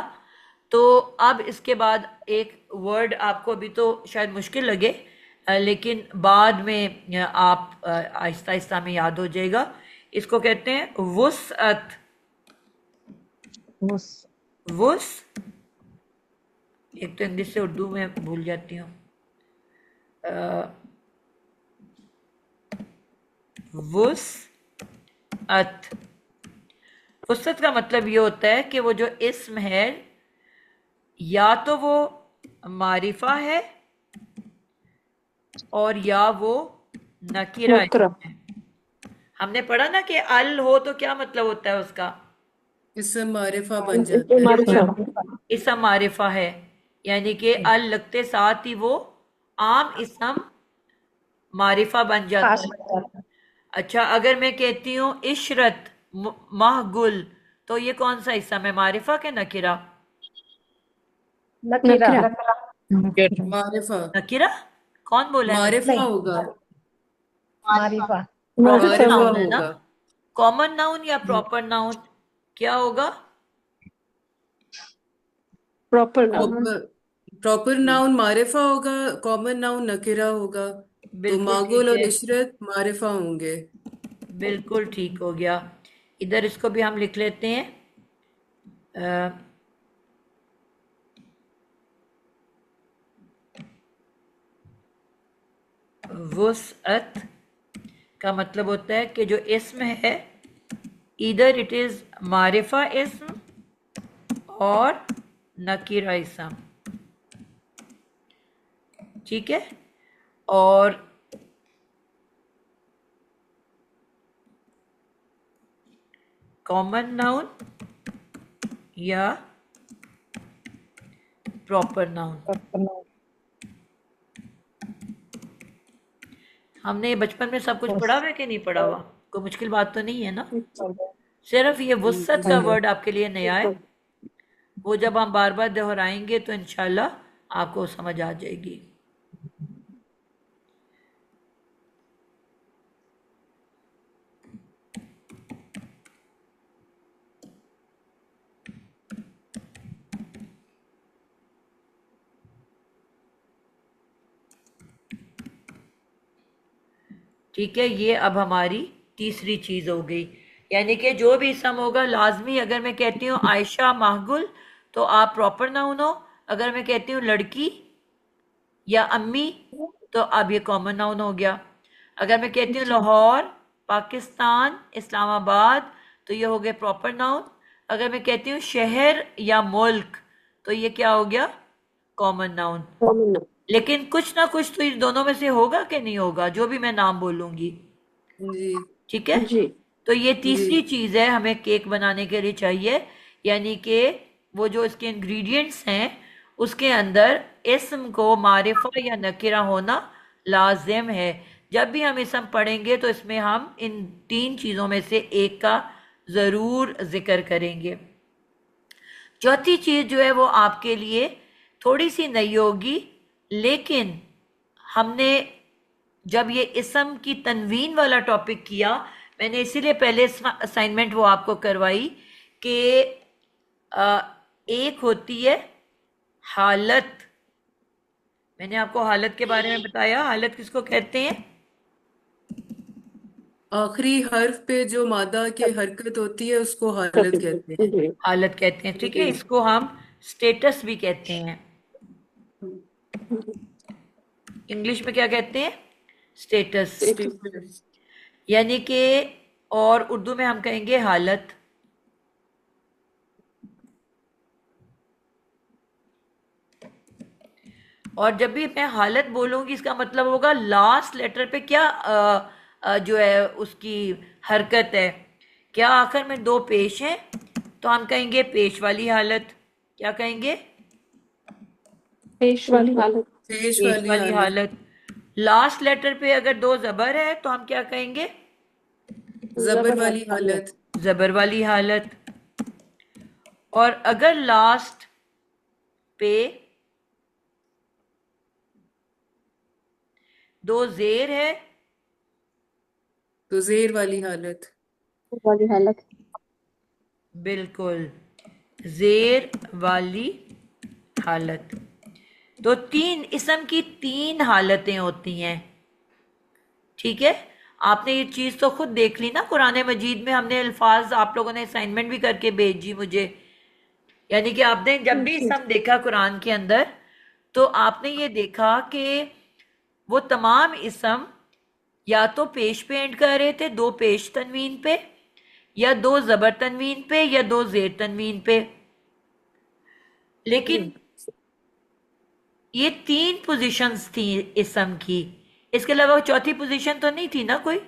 A: तो अब इसके बाद एक वर्ड आपको अभी तो शायद मुश्किल लगे, लेकिन बाद में आप आहिस्ता आहिस्ता में याद हो जाएगा। इसको कहते हैं वुसअत। वुस, एक तो इंग्लिश से उर्दू में भूल जाती हूँ। वुसअत। वुसअत का मतलब ये होता है कि वो जो इस्म है, या तो वो मारिफा है और या वो नकीरा है। हमने पढ़ा ना कि अल हो तो क्या मतलब होता है उसका?
L: इससे मारिफा बन जाता है।
A: इसम मारिफा है, यानी कि अल लगते साथ ही वो आम इसम मारिफा बन जाता है। अच्छा, अगर मैं कहती हूँ इशरत महगुल, तो ये कौन सा इसम है, मारिफा के नकीरा?
C: नकीरा।
L: मारिफा।
A: नकीरा? कौन बोला है
L: मारिफा
A: नकीरा?
L: होगा।
C: मारिफा।
A: प्रॉपर
L: मारिफा
A: नाउन है ना?
L: होगा।
A: कॉमन नाउन या प्रॉपर नाउन, क्या होगा?
B: Proper noun.
L: प्रॉपर नाउन मारिफा होगा, कॉमन नाउन नकीरा होगा। तो
A: बिल्कुल
L: मागुल
A: ठीक
L: और
A: है,
L: इशरत मारिफा होंगे।
A: बिल्कुल ठीक हो गया। इधर इसको भी हम लिख लेते हैं। वुसअत का मतलब होता है कि जो इस्म है, इधर इट इज मारिफा इस्म और नकीरा इस्म। ठीक है, और कॉमन नाउन या प्रॉपर नाउन। हमने ये बचपन में सब कुछ पढ़ा हुआ है कि नहीं पढ़ा हुआ? कोई मुश्किल बात तो नहीं है ना? सिर्फ ये वुसअत का वर्ड आपके लिए नया है, वो जब हम बार बार दोहराएंगे तो इंशाल्लाह आपको समझ आ जाएगी। ठीक है, ये अब हमारी तीसरी चीज हो गई, यानी कि जो भी इसम होगा लाजमी, अगर मैं कहती हूँ आयशा महगुल तो आप प्रॉपर नाउन हो। अगर मैं कहती हूँ लड़की या अम्मी तो अब ये कॉमन नाउन हो गया। अगर मैं कहती हूँ लाहौर, पाकिस्तान, इस्लामाबाद तो ये हो गए प्रॉपर नाउन। अगर मैं कहती हूँ शहर या मुल्क तो ये क्या हो गया? Common noun. लेकिन कुछ ना कुछ तो इन दोनों में से होगा कि नहीं होगा, जो भी मैं नाम बोलूंगी।
L: जी
A: ठीक है
B: जी।
A: तो ये तीसरी
L: जी
A: चीज है हमें केक बनाने के लिए चाहिए, यानी कि वो जो इसके इंग्रेडिएंट्स हैं उसके अंदर इस्म को मारिफा या नकीरा होना लाजिम है। जब भी हम इसम पढ़ेंगे तो इसमें हम इन तीन चीजों में से एक का जरूर जिक्र करेंगे। चौथी चीज जो है वो आपके लिए थोड़ी सी नई होगी, लेकिन हमने जब ये इसम की तनवीन वाला टॉपिक किया, मैंने इसीलिए पहले असाइनमेंट वो आपको करवाई कि एक होती है हालत। मैंने आपको हालत के बारे में बताया। हालत किसको कहते हैं?
L: आखिरी हर्फ पे जो मादा की हरकत होती है उसको हालत कहते हैं।
B: जी
A: हालत कहते हैं, ठीक है।
L: जी।
A: इसको हम स्टेटस भी कहते हैं। इंग्लिश में क्या कहते हैं? स्टेटस।
L: स्टेटस।
A: यानी कि, और उर्दू में हम कहेंगे हालत। और जब भी मैं हालत बोलूंगी इसका मतलब होगा लास्ट लेटर पे क्या जो है उसकी हरकत है। क्या आखिर में दो पेश हैं तो हम कहेंगे पेश वाली हालत। क्या कहेंगे?
B: पेश वाली हालत।
L: पेश
A: पेश
L: वाली
A: वाली
L: हालत।
A: हालत। लास्ट लेटर पे अगर दो जबर है तो हम क्या कहेंगे?
L: जबर वाली हालत।
A: जबर वाली हालत। और अगर लास्ट पे दो जेर है
L: तो जेर वाली हालत।
C: वाली हालत।
A: बिल्कुल, जेर वाली हालत। तो तीन इस्म की तीन हालतें होती हैं, ठीक है। आपने ये चीज तो खुद देख ली ना, कुरान मजीद में हमने अल्फाज आप लोगों ने असाइनमेंट भी करके भेजी मुझे। यानी कि आपने जब भी इस्म देखा कुरान के अंदर तो आपने ये देखा कि वो तमाम इस्म या तो पेश पे एंड कर रहे थे, दो पेश तनवीन पे, या दो जबर तनवीन पे, या दो जेर तनवीन पे। लेकिन ये तीन पोजीशंस थी इस्म की। इसके अलावा चौथी पोजीशन तो नहीं थी ना कोई?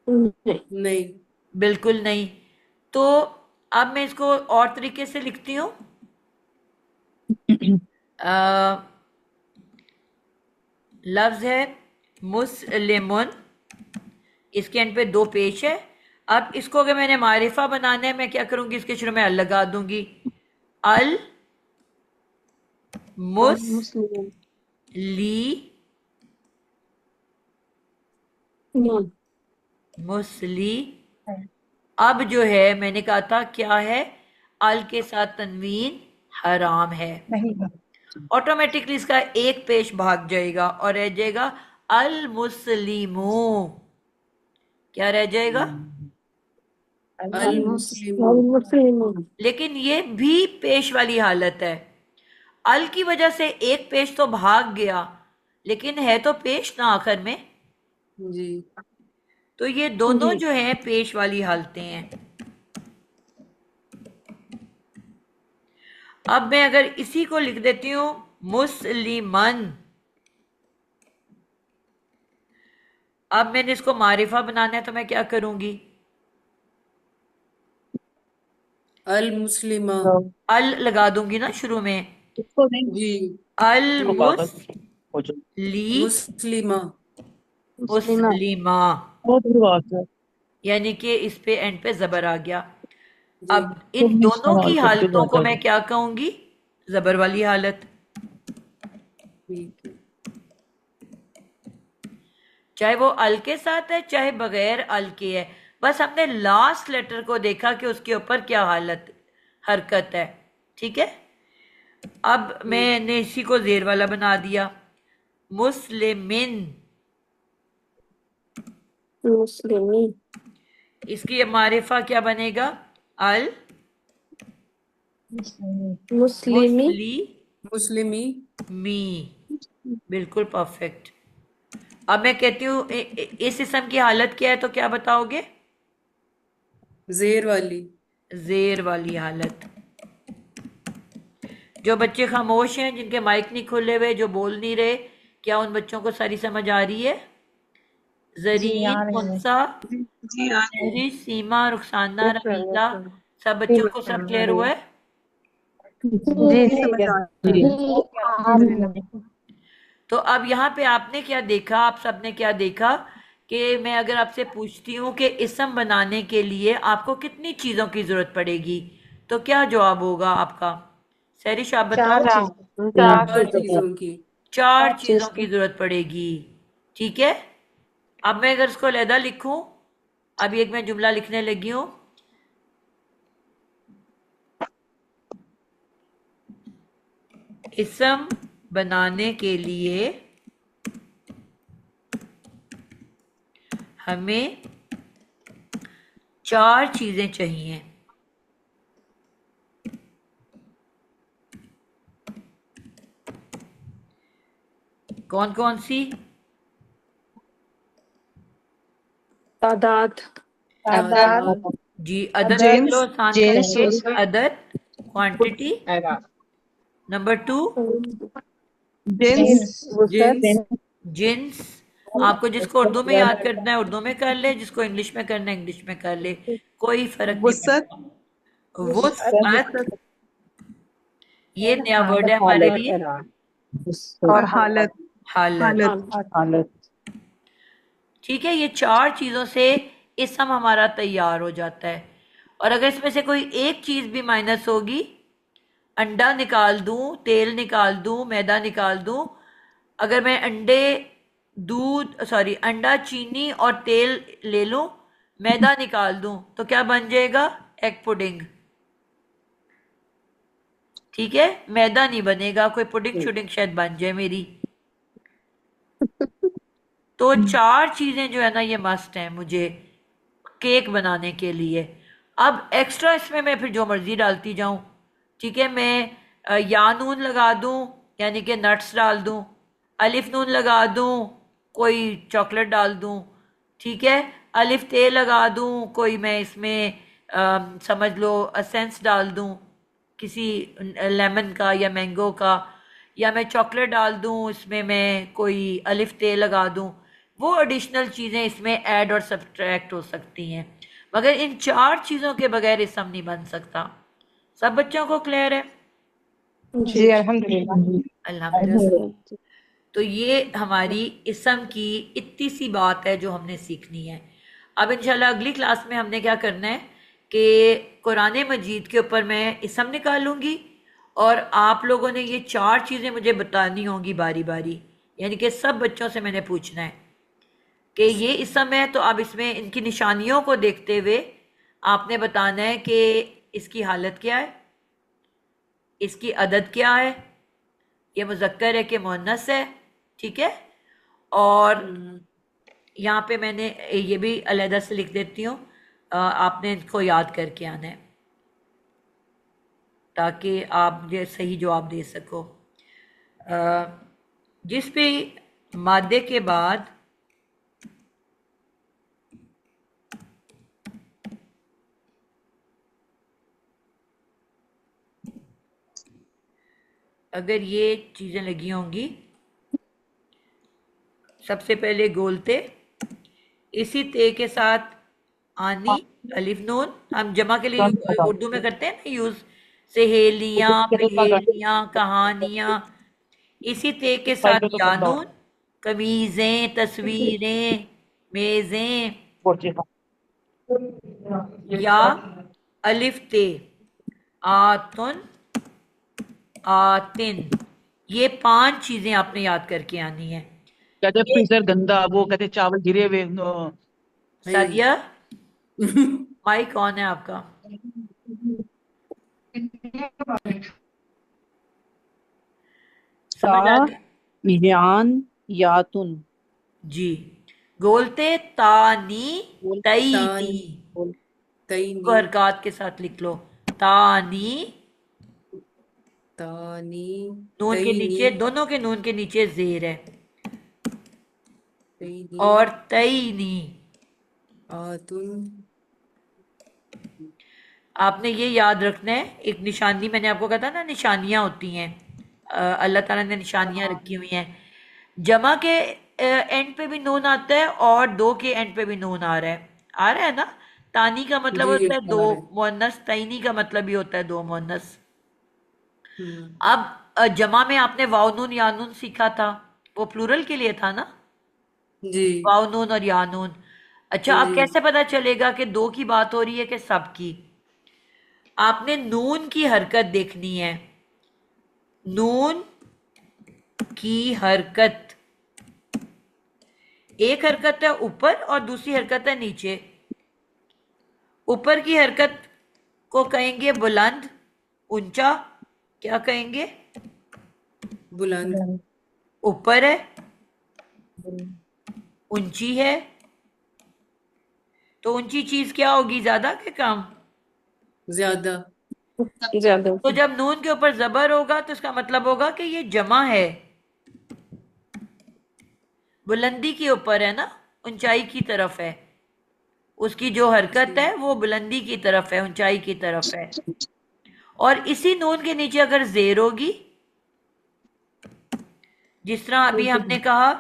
L: नहीं।
A: बिल्कुल नहीं। तो अब मैं इसको और तरीके से लिखती हूँ। लफ्ज है मुस्लिमुन, इसके एंड पे दो पेश है। अब इसको अगर मैंने मारिफा बनाना है मैं क्या करूंगी? इसके शुरू में अल लगा दूंगी। अल
B: मुस्लिम
A: मुस्ली। अब जो है मैंने कहा था क्या है, अल के साथ तनवीन हराम है। ऑटोमेटिकली इसका एक पेश भाग जाएगा और रह जाएगा अल मुस्लिमू। क्या रह जाएगा?
L: अल मुस्लिम।
A: लेकिन ये भी पेश वाली हालत है। अल की वजह से एक पेश तो भाग गया, लेकिन है तो पेश ना आखिर में।
L: जी।
A: तो ये दोनों जो है पेश वाली हालतें हैं। अब मैं अगर इसी को लिख देती हूं मुस्लिमन, अब मैंने इसको मारिफा बनाना है तो मैं क्या करूंगी?
L: अल मुस्लिमा।
A: अल लगा दूंगी ना शुरू में।
L: जी।
A: अल
L: मुस्लिमा।
A: मुस्लिमा,
J: बहुत बुरी बात है।
A: यानी कि इस पे एंड पे जबर आ गया।
L: जी।
A: अब इन दोनों की हालतों को मैं क्या कहूंगी? जबर वाली हालत।
L: ठीक है।
A: चाहे वो अल के साथ है चाहे बगैर अल के है, बस हमने लास्ट लेटर को देखा कि उसके ऊपर क्या हालत हरकत है, ठीक है। अब मैंने इसी को जेर वाला बना दिया, मुस्लिमिन।
B: मुस्लिमी
A: इसकी मारिफा क्या बनेगा? अल
B: मुस्लिमी
L: मुस्लिमी।
A: मी। बिल्कुल परफेक्ट। अब मैं कहती हूँ इस इस्म की हालत क्या है तो क्या बताओगे?
L: जेर वाली।
A: जेर वाली हालत। जो बच्चे खामोश हैं, जिनके माइक नहीं खुले हुए, जो बोल नहीं रहे, क्या उन बच्चों को सारी समझ आ रही है? जरीन, मुंसा,
F: जी आ रही है।
A: सीमा, रुखसाना, रमीला, सब बच्चों को सब क्लियर हुआ है?
D: जी
F: जी समझ आ रही
G: जी
F: है।
G: आ रही है।
A: तो अब यहाँ पे आपने क्या देखा, आप सबने क्या देखा कि मैं अगर आपसे पूछती हूँ कि इस्म बनाने के लिए आपको कितनी चीज़ों की ज़रूरत पड़ेगी, तो क्या जवाब होगा आपका? सैरिश आप बताओ।
L: चार चीजों की।
A: चार चीज़ों की ज़रूरत पड़ेगी, ठीक है। अब मैं अगर इसको अलहदा लिखूं, अभी एक मैं जुमला लिखने लगी हूँ। इसम बनाने के लिए हमें 4 चीजें चाहिए। कौन कौन सी?
B: तादाद,
E: तादाद,
A: जी, अदद लिख लो
F: जेंस
A: आसान
F: जेंस
A: करके। अदद, क्वांटिटी। नंबर 2
F: जेंस
L: जेंट्स
A: जिन्स। आपको जिसको उर्दू में याद करना है उर्दू में कर ले, जिसको इंग्लिश में करना है इंग्लिश में कर ले, कोई फर्क नहीं
F: वसत
A: पड़ता। वुसअत, ये नया वर्ड है हमारे लिए।
F: और हालत
A: हालत।
K: हालत।
A: ठीक है, ये 4 चीजों से इसम हमारा तैयार हो जाता है। और अगर इसमें से कोई एक चीज भी माइनस होगी, अंडा निकाल दूं, तेल निकाल दूं, मैदा निकाल दूं, अगर मैं अंडा, चीनी और तेल ले लूं, मैदा निकाल दूं, तो क्या बन जाएगा? Egg pudding. ठीक है, मैदा नहीं बनेगा, कोई पुडिंग शुडिंग शायद बन जाए मेरी। तो 4 चीजें जो है ना ये मस्ट हैं मुझे केक बनाने के लिए। अब एक्स्ट्रा इसमें मैं फिर जो मर्जी डालती जाऊं। ठीक है, मैं या नून लगा दूं, यानी कि नट्स डाल दूं, अलिफ नून लगा दूं, कोई चॉकलेट डाल दूं। ठीक है, अलिफ ते लगा दूं, कोई मैं इसमें समझ लो असेंस डाल दूं किसी लेमन का या मैंगो का, या मैं चॉकलेट डाल दूं, इसमें मैं कोई अलिफ ते लगा दूं। वो एडिशनल चीज़ें इसमें ऐड और सब्ट्रैक्ट हो सकती हैं, मगर इन 4 चीज़ों के बगैर इसम नहीं बन सकता। सब बच्चों को क्लियर है?
D: जी अल्हम्दुलिल्लाह।
A: अल्हम्दुलिल्लाह। तो ये हमारी इसम की इतनी सी बात है जो हमने सीखनी है। अब इंशाल्लाह अगली क्लास में हमने क्या करना है कि कुरान मजीद के ऊपर मैं इसम निकालूंगी और आप लोगों ने ये 4 चीज़ें मुझे बतानी होंगी बारी बारी, यानी कि सब बच्चों से मैंने पूछना है कि ये इसम है, तो अब इसमें इनकी निशानियों को देखते हुए आपने बताना है कि इसकी हालत क्या है, इसकी अदद क्या है, ये मुज़क्कर है कि मुअन्नस है। ठीक है, और यहाँ पे मैंने ये भी अलहदा से लिख देती हूँ, आपने इनको याद करके आना है ताकि आप ये सही जवाब दे सको। जिस भी मादे के बाद अगर ये चीज़ें लगी होंगी, सबसे पहले गोलते, इसी ते के साथ आनी, अलिफ नून, हम जमा के लिए उर्दू में करते हैं ना यूज़, सहेलियाँ, पहेलियाँ, कहानियाँ। इसी ते के साथ या नून, कमीज़ें, तस्वीरें, मेज़ें, या अलिफ ते, आतुन, आतिन। ये 5 चीजें आपने याद करके आनी है।
J: कहते फ्रीजर गंदा, वो कहते चावल गिरे हुए
A: सादिया, माइक कौन है आपका? समझ आ गया?
K: यान यातुन।
A: जी, गोलते तानी तईनी,
L: तईनी,
A: हरकत के साथ लिख लो, तानी,
L: तानी,
A: नून के
L: तईनी,
A: नीचे, दोनों के नून के नीचे जेर है,
L: तईनी,
A: और तईनी।
L: आतुन।
A: आपने ये याद रखना है, एक निशानी मैंने आपको कहा था ना, निशानियां होती हैं, अल्लाह ताला ने निशानियां रखी हुई हैं। जमा के एंड पे भी नून आता है और 2 के एंड पे भी नून आ रहा है ना। तानी का मतलब
L: जी
A: होता है 2
L: आ रहा है।
A: मुअन्नस, तईनी का मतलब भी होता है 2 मुअन्नस।
L: हम्म,
A: अब जमा में आपने वाव नून या नून सीखा था, वो प्लूरल के लिए था ना,
L: जी
A: वाव नून और या नून। अच्छा, अब
L: जी
A: कैसे पता चलेगा कि 2 की बात हो रही है कि सब की? आपने नून की हरकत देखनी है, नून की हरकत, एक हरकत है ऊपर और दूसरी हरकत है नीचे। ऊपर की हरकत को कहेंगे बुलंद, ऊंचा, क्या कहेंगे?
L: बुलंद,
C: बुलंद,
A: ऊपर है,
C: बुलंद,
A: ऊंची है। तो ऊंची चीज क्या होगी, ज्यादा के कम?
L: ज्यादा,
B: ज्यादा।
A: तो जब नून के ऊपर जबर होगा तो इसका मतलब होगा कि ये जमा है। बुलंदी के ऊपर है ना, ऊंचाई की तरफ है। उसकी जो हरकत है वो बुलंदी की तरफ है, ऊंचाई की तरफ है। और इसी नून के नीचे अगर जेर होगी, जिस तरह अभी हमने कहा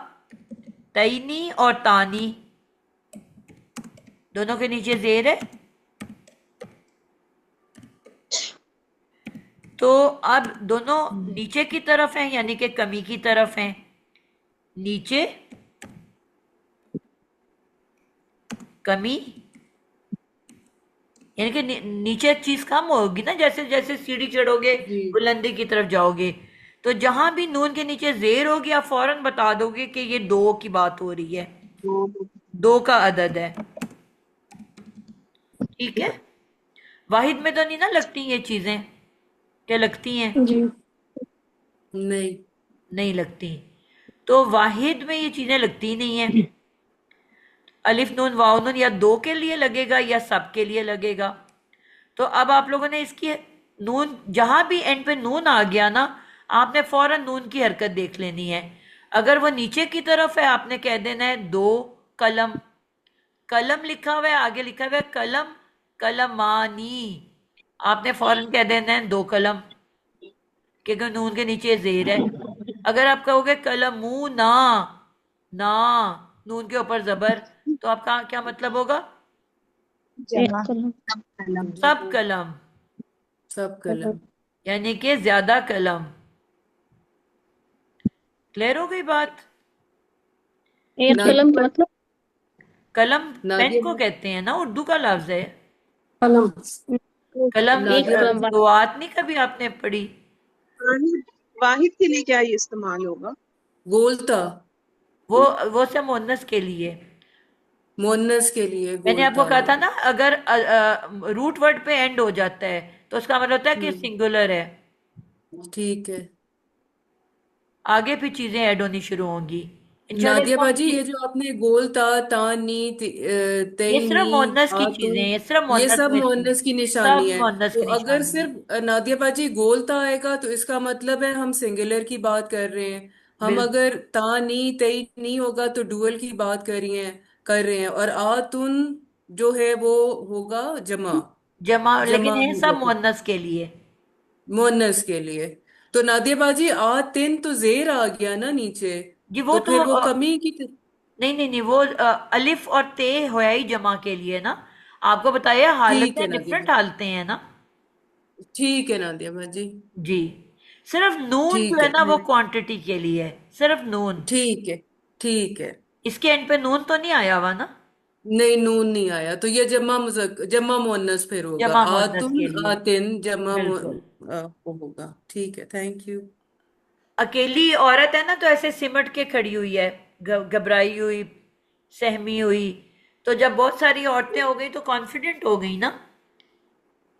A: तईनी और तानी, दोनों के नीचे जेर है। तो अब दोनों नीचे की तरफ हैं, यानी कि कमी की तरफ हैं। नीचे कमी, यानी कि नीचे चीज कम होगी ना, जैसे जैसे सीढ़ी चढ़ोगे
L: जी,
A: बुलंदी की तरफ जाओगे। तो जहां भी नून के नीचे जेर होगी आप फौरन बता दोगे कि ये दो की बात हो रही है, दो का अदद है। ठीक है। वाहिद में तो नहीं ना लगती ये चीजें? क्या लगती हैं?
B: जी।
L: नहीं,
A: नहीं लगती। तो वाहिद में ये चीजें लगती नहीं है। अलिफ नून वाव नून या दो के लिए लगेगा या सब के लिए लगेगा। तो अब आप लोगों ने इसकी नून, जहां भी एंड पे नून आ गया ना, आपने फौरन नून की हरकत देख लेनी है। अगर वो नीचे की तरफ है आपने कह देना है दो कलम। कलम लिखा हुआ है, आगे लिखा हुआ है कलम, कलमानी, आपने फौरन कह देना है दो कलम, क्योंकि नून के नीचे जेर है। अगर आप कहोगे कलमू ना, ना नून के ऊपर जबर, तो आपका क्या मतलब होगा?
G: एक
C: जमा,
G: कलम।
C: कलम,
A: सब कलम,
L: सब कलम,
A: यानी कि ज्यादा कलम। क्लियर हो गई बात?
G: एक कलम का
L: नादिया,
G: मतलब
A: कलम पेन को
L: नादिया,
A: कहते हैं ना, उर्दू का लफ्ज है।
B: कलम।
A: कलम
G: एक
L: नादिया,
G: कलम
A: दुआत नहीं कभी आपने पढ़ी?
F: वाहिद वाहिद के लिए क्या ये इस्तेमाल होगा?
L: गोलता,
A: वो वो सब मुअन्नस के लिए।
L: मोन्नस के लिए
A: मैंने आपको
L: गोलता
A: कहा था
L: होगा।
A: ना, अगर रूट वर्ड पे एंड हो जाता है तो उसका मतलब होता है कि
L: हम्म,
A: सिंगुलर है।
L: ठीक है।
A: आगे फिर चीजें ऐड होनी शुरू होंगी इंशाल्लाह।
L: नादिया
A: इसको हम
L: बाजी, ये जो आपने गोलता, तानी,
A: ये सिर्फ
L: तईनी,
A: मुअन्नस की चीजें
L: आतुन,
A: हैं, ये सिर्फ
L: ये
A: मुअन्नस
L: सब
A: में
L: मोहन्नस की निशानी
A: सब
L: है।
A: मुअन्नस
L: तो
A: की
L: अगर
A: निशानी है।
L: सिर्फ नादिया बाजी गोलता आएगा तो इसका मतलब है हम सिंगुलर की बात कर रहे हैं। हम
A: बिल्कुल।
L: अगर तानी तईनी होगा तो डुअल की बात कर रहे हैं। और आतुन जो है वो होगा जमा,
A: जमा, लेकिन
L: जमा
A: ये सब
L: होगा
A: मुअन्नस के लिए।
L: मोहन्नस के लिए। तो नादिया बाजी, आतिन तो जेर आ गया ना नीचे,
A: जी वो
L: तो
A: तो
L: फिर वो कमी की
A: नहीं नहीं नहीं, वो अलिफ और ते होया ही जमा के लिए ना। आपको बताया
L: ठीक
A: हालतें
L: है नादिया
A: डिफरेंट
L: बाजी,
A: हालतें हैं ना।
L: ठीक है नादिया बाजी,
A: जी। सिर्फ नून जो
L: ठीक
A: है
L: है
A: ना वो क्वांटिटी के लिए है, सिर्फ नून।
L: ठीक है, ठीक है।
A: इसके एंड पे नून तो नहीं आया हुआ ना।
L: नहीं, नून नहीं आया तो ये जमा मुअन्नस फिर होगा,
A: जमा मुअन्नस के
L: आतुन
A: लिए।
L: आतिन जमा
A: बिल्कुल।
L: वो होगा। ठीक है, थैंक यू।
A: अकेली औरत है ना तो ऐसे सिमट के खड़ी हुई है, घबराई हुई, सहमी हुई। तो जब बहुत सारी औरतें हो गई तो कॉन्फिडेंट हो गई ना,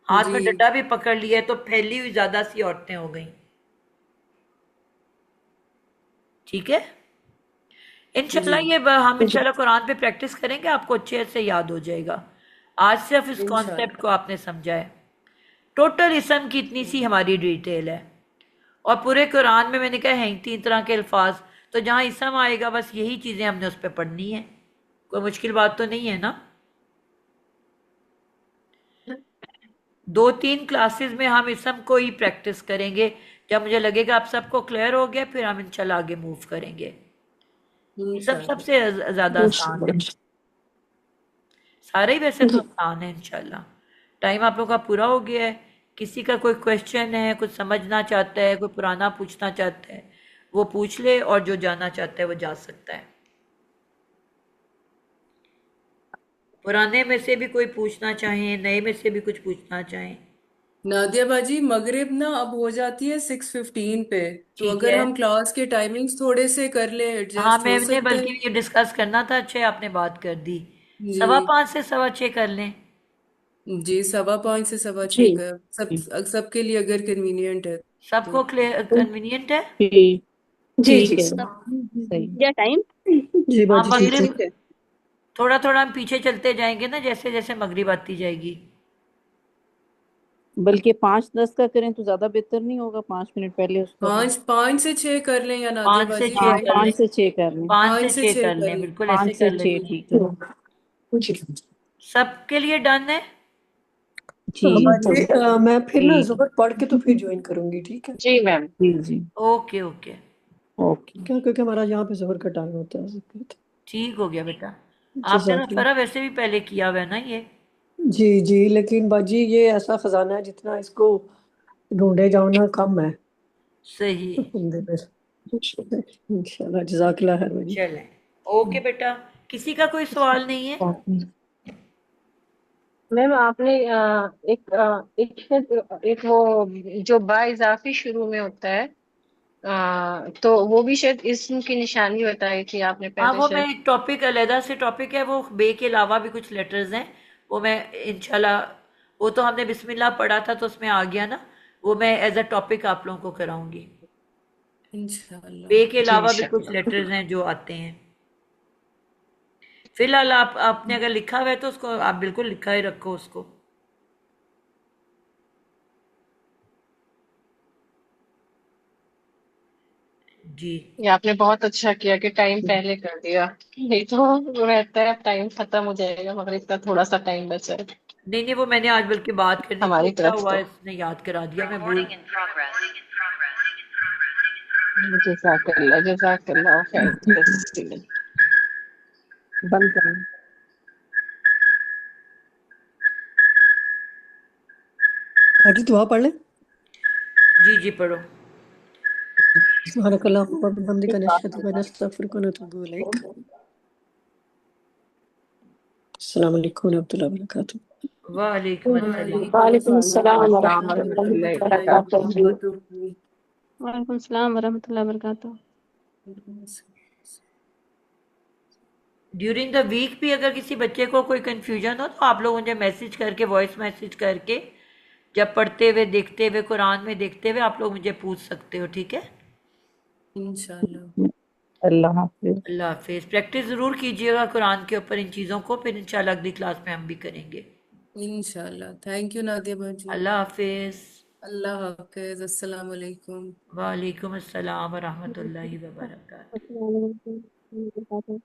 A: हाथ
L: जी,
A: में डंडा भी पकड़ लिया, तो फैली हुई ज्यादा सी औरतें हो गई। ठीक है।
L: जी,
A: इंशाल्लाह ये हम इंशाल्लाह कुरान पे प्रैक्टिस करेंगे, आपको अच्छे से याद हो जाएगा। आज सिर्फ इस कॉन्सेप्ट
L: इंशाल्लाह।
A: को आपने समझा है। टोटल इसम की इतनी सी हमारी डिटेल है। और पूरे कुरान में मैंने कहा है 3 तरह के अल्फाज। तो जहाँ इसम आएगा बस यही चीज़ें हमने उस पर पढ़नी है। कोई मुश्किल बात तो नहीं है ना। 2-3 क्लासेस में हम इसम को ही प्रैक्टिस करेंगे। जब मुझे लगेगा आप सबको क्लियर हो गया फिर हम इंशाल्लाह आगे मूव करेंगे। इसम
L: इंशाल्लाह।
A: सबसे ज़्यादा आसान है। सारे ही वैसे तो आसान है इंशाल्लाह। टाइम आप लोगों का पूरा हो गया है। किसी का कोई क्वेश्चन है, कुछ समझना चाहता है, कोई पुराना पूछना चाहता है, वो पूछ ले, और जो जाना चाहता है वो जा सकता है। पुराने में से भी कोई पूछना चाहे, नए में से भी कुछ पूछना चाहें।
L: नादिया बाजी, मगरिब ना अब हो जाती है 6:15 पे। तो
A: ठीक
L: अगर
A: है।
L: हम क्लास के टाइमिंग्स थोड़े से कर ले,
A: हाँ,
L: एडजस्ट हो
A: मैंने
L: सकता
A: बल्कि
L: है।
A: ये डिस्कस करना था, अच्छे आपने बात कर दी।
L: जी,
A: 5:15 से 6:15 कर लें।
L: जी, 5:15 से 6:15
B: जी।
L: का सब सबके लिए अगर कन्वीनियंट है।
A: सबको कन्वीनियंट है?
K: जी
B: जी
K: ठीक
B: जी
K: है
B: सब
K: सही
I: क्या टाइम?
B: जी
A: हाँ
B: बाजी
F: जी
B: ठीक है।
A: मगरिब
F: ठीक है।
A: थोड़ा थोड़ा हम पीछे चलते जाएंगे ना, जैसे जैसे मगरिब आती जाएगी।
K: बल्कि 5-10 का करें तो ज्यादा बेहतर नहीं होगा, 5 मिनट पहले उसका भी।
F: 5 से 6 कर लें या नादिया
A: 5 से
F: बाजी
A: 6
K: हाँ
F: क्या
A: कर
F: करें?
A: लें,
K: 5 से 6 कर लें।
A: 5 से
F: पाँच से
A: 6
F: छह
A: कर
F: कर
A: लें,
F: लें।
A: बिल्कुल ऐसे
K: 5 से
A: कर
K: 6
A: लेंगे।
K: ठीक है।
B: जी
A: सबके लिए डन है?
K: जी
B: बाजी मैं फिर ना
K: ठीक
B: जुबर पढ़ के तो फिर ज्वाइन करूंगी, ठीक है?
H: जी मैम।
K: जी जी
A: ओके ओके,
K: ओके
B: क्या क्योंकि हमारा यहाँ पे जुबर का टाइम होता है।
A: ठीक हो गया बेटा। आपने तो
B: जज़ाकल्लाह।
A: फरा वैसे भी पहले किया हुआ है ना ये।
B: जी जी लेकिन बाजी ये ऐसा खजाना है, जितना इसको ढूंढे जाओ ना कम है
A: सही,
B: बंदे पे। इंशाल्लाह जज़ाकल्लाह खैर बाजी।
A: चलें। ओके बेटा, किसी का कोई सवाल नहीं है?
H: मैम आपने एक वो जो बा इजाफी शुरू में होता है, तो वो भी शायद इसम की निशानी बताई थी आपने
A: हाँ
H: पहले
A: वो मैं
H: शायद।
A: एक टॉपिक अलहदा से टॉपिक है, वो बे के अलावा भी कुछ लेटर्स हैं, वो मैं इंशाल्लाह, वो तो हमने बिस्मिल्लाह पढ़ा था तो उसमें आ गया ना, वो मैं एज अ टॉपिक आप लोगों को कराऊंगी।
F: इंशाल्लाह।
A: बे के
H: जी
A: अलावा भी कुछ
H: इंशाल्लाह।
A: लेटर्स हैं जो आते हैं। फिलहाल आपने अगर लिखा हुआ है तो उसको आप बिल्कुल लिखा ही रखो उसको। जी
H: ये आपने बहुत अच्छा किया कि टाइम पहले कर दिया, नहीं तो रहता है टाइम खत्म हो जाएगा मगर इतना थोड़ा सा टाइम बचा है
A: नहीं नहीं, वो मैंने आज बल्कि बात करनी थी,
H: हमारी
A: अच्छा
H: तरफ
A: हुआ
H: से।
A: इसने याद करा दिया, मैं भूल।
H: जज़ाकल्लाह जज़ाकल्लाह खैर।
K: बंद करें।
B: बाजी दुआ पढ़ ले।
A: जी जी पढ़ो।
B: सुब्हानकल्लाहुम्मा व बिहम्दिका नशहदु व नस्तगफिरुका व नतूबु इलैक। अस्सलामु अलैकुम व रहमतुल्लाहि व बरकातुहू।
A: वालेकुम अस्सलाम।
B: वालेकुम अस्सलाम व
H: अस्सलाम
B: रहमतुल्लाहि व
H: वरहमतुल्लाहि
B: बरकातुहू।
H: वबरकातुहू।
I: वालेकुम सलाम वरहमतुल्लाहि वबरकातुहू।
A: ड्यूरिंग द वीक भी अगर किसी बच्चे को कोई कंफ्यूजन हो तो आप लोग मुझे मैसेज करके, वॉइस मैसेज करके, जब पढ़ते हुए देखते हुए कुरान में देखते हुए आप लोग मुझे पूछ सकते हो, ठीक है?
F: इंशाल्लाह।
K: अल्लाह हाफिज।
A: अल्लाह हाफिज। प्रैक्टिस ज़रूर कीजिएगा कुरान के ऊपर इन चीज़ों को, फिर इंशाल्लाह अगली क्लास में हम भी करेंगे।
F: इंशाल्लाह। थैंक यू नादिया बाजी।
A: अल्लाह हाफिज।
F: अल्लाह हाफिज। अस्सलाम वालेकुम।
A: वालेकुम अस्सलाम व रहमतुल्लाहि व बरकातुहू।
I: अस्सलाम वालेकुम।